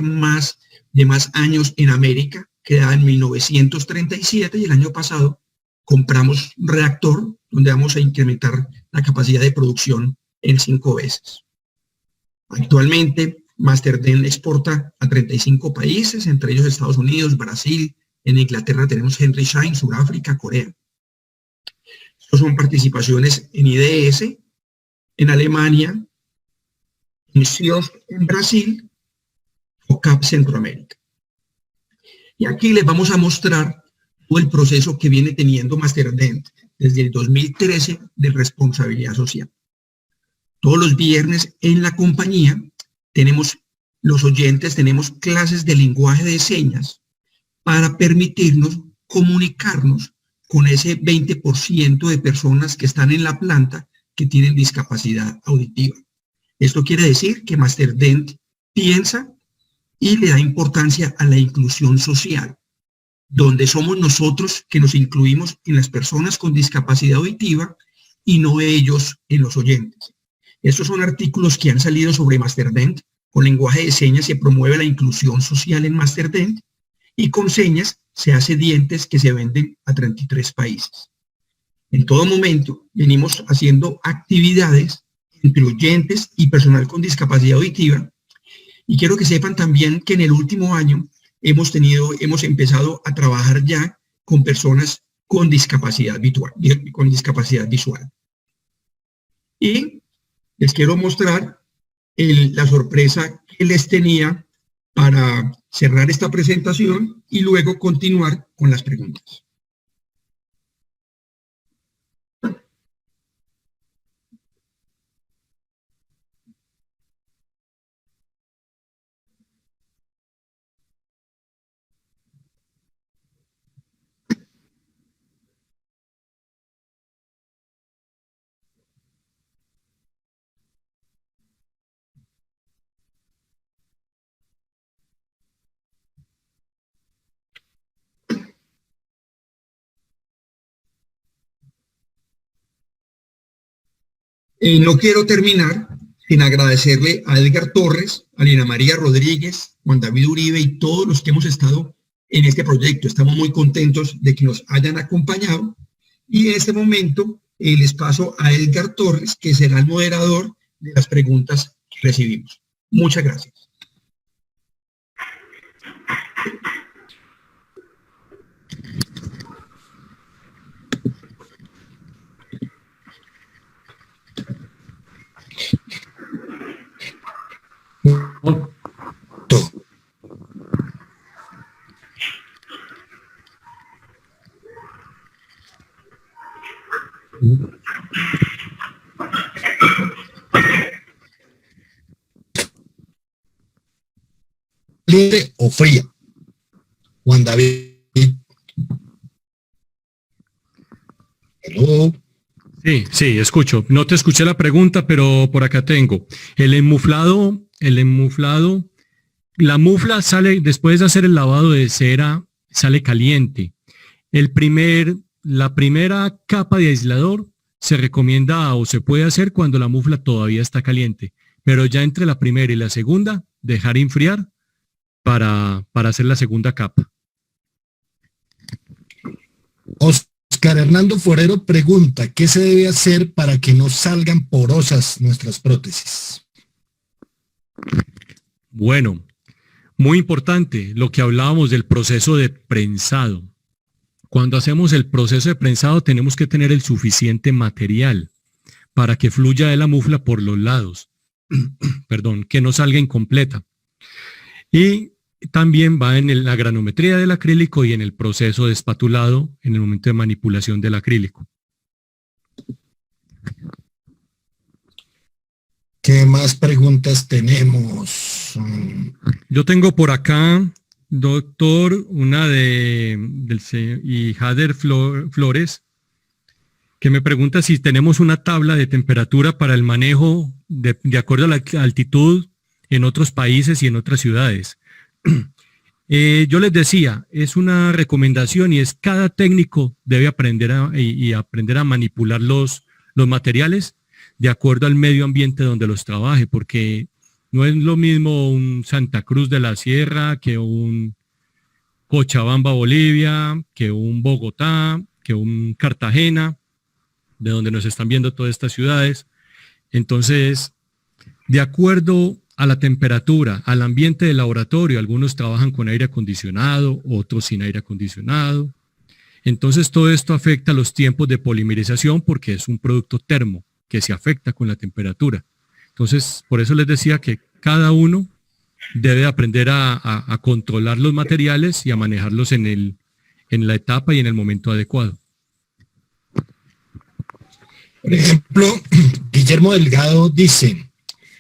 más de más años en América, creada en 1937, y el año pasado compramos un reactor donde vamos a incrementar la capacidad de producción en 5 veces. Actualmente, MasterDent exporta a 35 países, entre ellos Estados Unidos, Brasil. En Inglaterra tenemos Henry Schein, Sudáfrica, Corea. Estos son participaciones en IDS, en Alemania, en SIOS en Brasil, o CAP Centroamérica. Y aquí les vamos a mostrar todo el proceso que viene teniendo MasterDent desde el 2013 de responsabilidad social. Todos los viernes en la compañía tenemos clases de lenguaje de señas para permitirnos comunicarnos con ese 20% de personas que están en la planta que tienen discapacidad auditiva. Esto quiere decir que MasterDent piensa y le da importancia a la inclusión social, donde somos nosotros que nos incluimos en las personas con discapacidad auditiva y no ellos en los oyentes. Estos son artículos que han salido sobre MasterDent. Con lenguaje de señas se promueve la inclusión social en MasterDent, y con señas se hace dientes que se venden a 33 países. En todo momento venimos haciendo actividades entre oyentes y personal con discapacidad auditiva, y quiero que sepan también que en el último año hemos empezado a trabajar ya con personas con discapacidad visual. Y les quiero mostrar la sorpresa que les tenía para cerrar esta presentación y luego continuar con las preguntas. No quiero terminar sin agradecerle a Edgar Torres, a Lina María Rodríguez, Juan David Uribe y todos los que hemos estado en este proyecto. Estamos muy contentos de que nos hayan acompañado, y en este momento les paso a Edgar Torres, que será el moderador de las preguntas que recibimos. Muchas gracias. ¿Caliente o fría? Juan David. Hello. Sí, escucho. No te escuché la pregunta, pero por acá tengo. El enmuflado, la mufla sale, después de hacer el lavado de cera, sale caliente. La primera capa de aislador se recomienda o se puede hacer cuando la mufla todavía está caliente, pero ya entre la primera y la segunda, dejar enfriar para hacer la segunda capa. Oscar Hernando Forero pregunta, ¿qué se debe hacer para que no salgan porosas nuestras prótesis? Bueno, muy importante lo que hablábamos del proceso de prensado. Cuando hacemos el proceso de prensado tenemos que tener el suficiente material para que fluya de la mufla por los lados, perdón, que no salga incompleta. Y también va en la granometría del acrílico y en el proceso de espatulado en el momento de manipulación del acrílico. ¿Qué más preguntas tenemos? Yo tengo por acá doctor, una y Jader Flores, que me pregunta si tenemos una tabla de temperatura para el manejo de acuerdo a la altitud en otros países y en otras ciudades. Yo les decía, es una recomendación y es cada técnico debe aprender aprender a manipular los materiales de acuerdo al medio ambiente donde los trabaje, porque no es lo mismo un Santa Cruz de la Sierra que un Cochabamba, Bolivia, que un Bogotá, que un Cartagena, de donde nos están viendo todas estas ciudades. Entonces, de acuerdo a la temperatura, al ambiente del laboratorio, algunos trabajan con aire acondicionado, otros sin aire acondicionado. Entonces, todo esto afecta los tiempos de polimerización porque es un producto termo que se afecta con la temperatura. Entonces, por eso les decía que cada uno debe aprender a controlar los materiales y a manejarlos en la etapa y en el momento adecuado. Por ejemplo, Guillermo Delgado dice,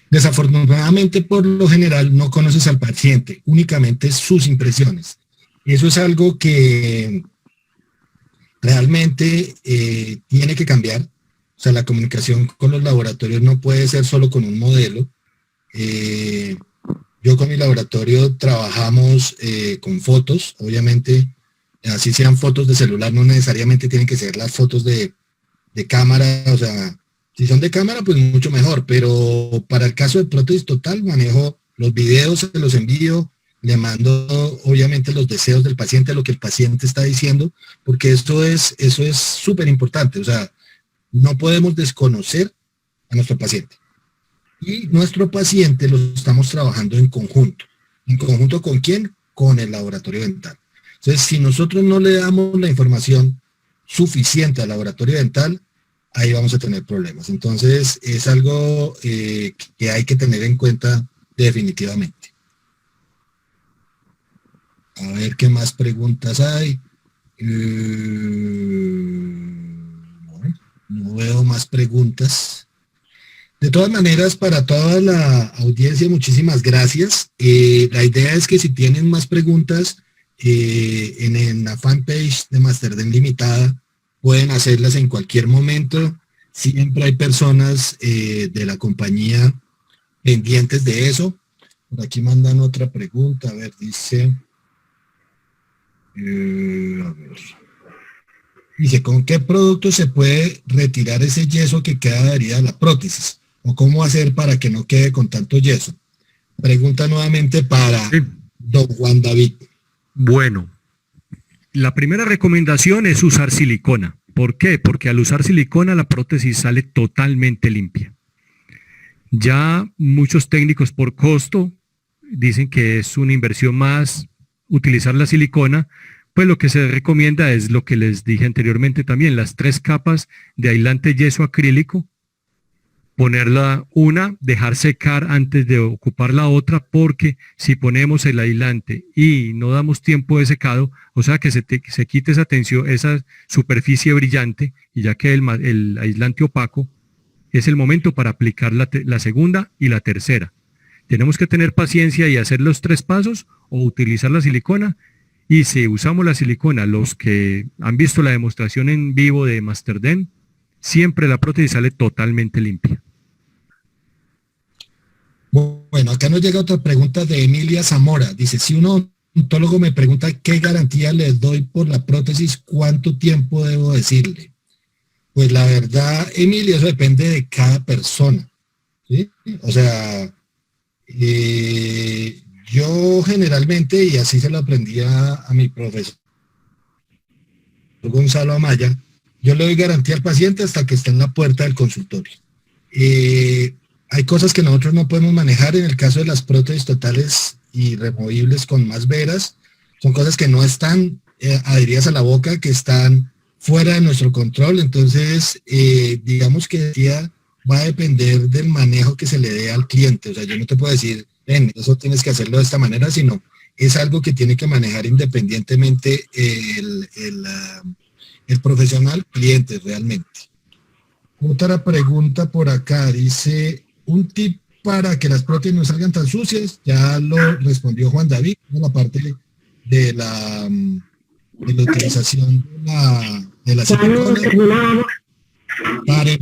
desafortunadamente por lo general no conoces al paciente, únicamente sus impresiones. Eso es algo que realmente tiene que cambiar. O sea, la comunicación con los laboratorios no puede ser solo con un modelo. Yo con mi laboratorio trabajamos con fotos, obviamente, así sean fotos de celular, no necesariamente tienen que ser las fotos de cámara, o sea, si son de cámara, pues mucho mejor, pero para el caso de prótesis total, manejo los videos, se los envío, le mando obviamente los deseos del paciente, lo que el paciente está diciendo, porque eso es súper importante, o sea, no podemos desconocer a nuestro paciente. Y nuestro paciente lo estamos trabajando en conjunto. ¿En conjunto con quién? Con el laboratorio dental. Entonces, si nosotros no le damos la información suficiente al laboratorio dental, ahí vamos a tener problemas. Entonces, es algo que hay que tener en cuenta definitivamente. A ver qué más preguntas hay. No veo más preguntas. De todas maneras, para toda la audiencia, muchísimas gracias. La idea es que si tienen más preguntas en la fanpage de MasterDent Limitada, pueden hacerlas en cualquier momento. Siempre hay personas de la compañía pendientes de eso. Por aquí mandan otra pregunta. A ver, dice... Dice, ¿con qué producto se puede retirar ese yeso que queda adherida a la prótesis? ¿O cómo hacer para que no quede con tanto yeso? Pregunta nuevamente para don Juan David. Bueno, la primera recomendación es usar silicona. ¿Por qué? Porque al usar silicona la prótesis sale totalmente limpia. Ya muchos técnicos por costo dicen que es una inversión más utilizar la silicona, pues lo que se recomienda es lo que les dije anteriormente también, las 3 capas de aislante yeso acrílico, ponerla una, dejar secar antes de ocupar la otra, porque si ponemos el aislante y no damos tiempo de secado, o sea que se quite esa tensión, esa superficie brillante, y ya que el aislante opaco, es el momento para aplicar la segunda y la tercera. Tenemos que tener paciencia y hacer los 3 pasos o utilizar la silicona. Y si usamos la silicona, los que han visto la demostración en vivo de MasterDent, siempre la prótesis sale totalmente limpia. Bueno, acá nos llega otra pregunta de Emilia Zamora. Dice, si un odontólogo me pregunta qué garantía les doy por la prótesis, ¿cuánto tiempo debo decirle? Pues la verdad, Emilia, eso depende de cada persona, ¿sí? O sea, yo generalmente, y así se lo aprendí a mi profesor Gonzalo Amaya, yo le doy garantía al paciente hasta que esté en la puerta del consultorio. Hay cosas que nosotros no podemos manejar en el caso de las prótesis totales y removibles con más veras. Son cosas que no están adheridas a la boca, que están fuera de nuestro control. Entonces, digamos que ya va a depender del manejo que se le dé al cliente. O sea, yo no te puedo decir, ven, eso tienes que hacerlo de esta manera, sino es algo que tiene que manejar independientemente el profesional cliente realmente. Otra pregunta por acá, dice, un tip para que las prótesis no salgan tan sucias, ya lo respondió Juan David, en la parte de la utilización de la silicona.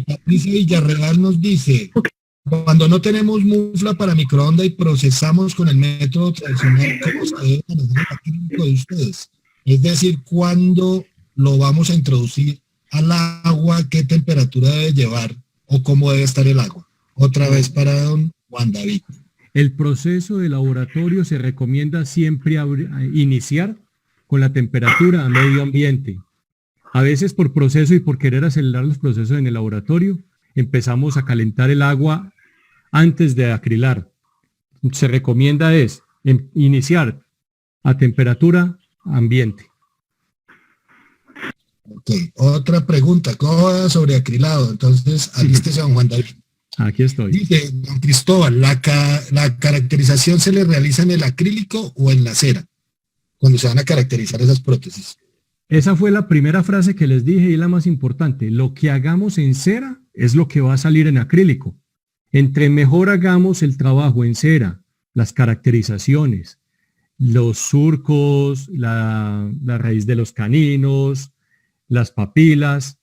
Patricia Villarreal nos dice, cuando no tenemos mufla para microondas y procesamos con el método tradicional, ¿cómo se debe manejar el acrílico de ustedes? Es decir, ¿cuándo lo vamos a introducir al agua? ¿Qué temperatura debe llevar? ¿O cómo debe estar el agua? Otra vez para don Juan David. El proceso de laboratorio se recomienda siempre iniciar con la temperatura a medio ambiente. A veces por proceso y por querer acelerar los procesos en el laboratorio, empezamos a calentar el agua antes de acrilar. Se recomienda iniciar a temperatura ambiente. Ok, otra pregunta, ¿cómo va sobre acrilado? Entonces, alístese don Juan David. Aquí estoy. Dice don Cristóbal, ¿la caracterización se le realiza en el acrílico o en la cera? Cuando se van a caracterizar esas prótesis. Esa fue la primera frase que les dije y la más importante. Lo que hagamos en cera es lo que va a salir en acrílico. Entre mejor hagamos el trabajo en cera, las caracterizaciones, los surcos, la raíz de los caninos, las papilas,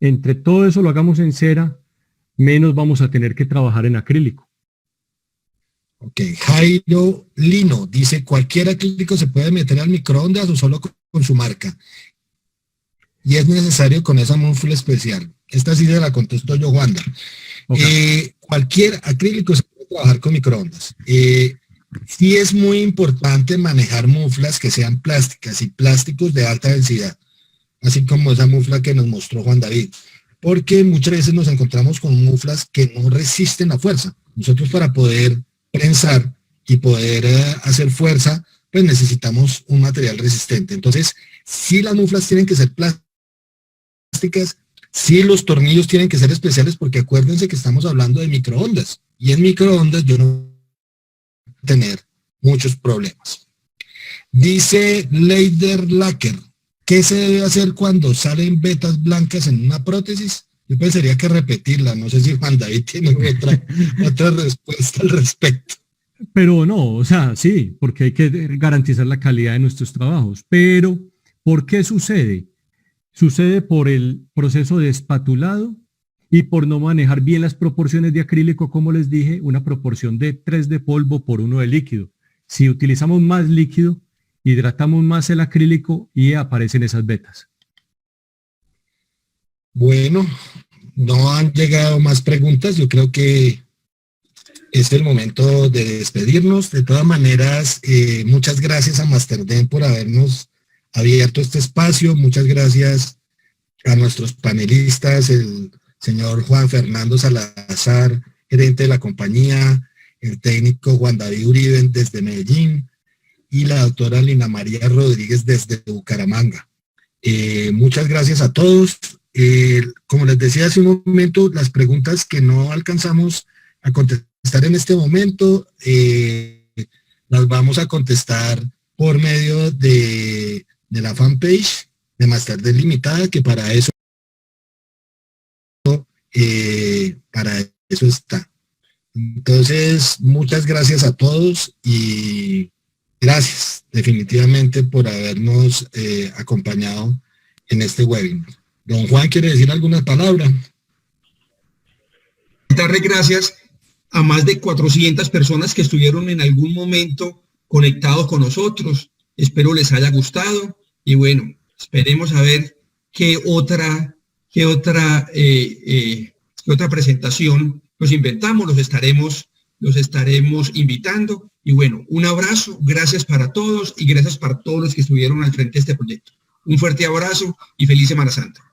entre todo eso lo hagamos en cera, menos vamos a tener que trabajar en acrílico. Ok, Jairo Lino dice, ¿cualquier acrílico se puede meter al microondas o solo con su marca? Y es necesario con esa mufla especial. Esta sí se la contesto yo, Juanda. Okay. Cualquier acrílico se puede trabajar con microondas. Sí es muy importante manejar muflas que sean plásticas y plásticos de alta densidad, así como esa mufla que nos mostró Juan David, porque muchas veces nos encontramos con muflas que no resisten la fuerza. Nosotros para poder prensar y poder hacer fuerza, pues necesitamos un material resistente. Entonces, sí las muflas tienen que ser plásticas, sí los tornillos tienen que ser especiales, porque acuérdense que estamos hablando de microondas, y en microondas yo no voy a tener muchos problemas. Dice Leider Lacker, ¿qué se debe hacer cuando salen vetas blancas en una prótesis? Yo pensaría que repetirla, no sé si Juan David tiene otra respuesta al respecto. Pero no, o sea, sí, porque hay que garantizar la calidad de nuestros trabajos. Pero, ¿por qué sucede? Sucede por el proceso de espatulado y por no manejar bien las proporciones de acrílico, como les dije, una proporción de 3 de polvo por 1 de líquido. Si utilizamos más líquido, hidratamos más el acrílico y aparecen esas vetas. Bueno, no han llegado más preguntas. Yo creo que es el momento de despedirnos. De todas maneras, muchas gracias a Masterden por habernos abierto este espacio. Muchas gracias a nuestros panelistas, el señor Juan Fernando Salazar, gerente de la compañía, el técnico Juan David Uribe desde Medellín y la doctora Lina María Rodríguez desde Bucaramanga. Muchas gracias a todos. Como les decía hace un momento, las preguntas que no alcanzamos a contestar en este momento, las vamos a contestar por medio de la fanpage de Masterden Limitada, que para eso está. Entonces, muchas gracias a todos y gracias definitivamente por habernos acompañado en este webinar. Don Juan, ¿quiere decir algunas palabras? Darle gracias a más de 400 personas que estuvieron en algún momento conectados con nosotros. Espero les haya gustado y bueno, esperemos a ver qué otra presentación nos inventamos, los estaremos invitando. Y bueno, un abrazo, gracias para todos y gracias para todos los que estuvieron al frente de este proyecto. Un fuerte abrazo y feliz Semana Santa.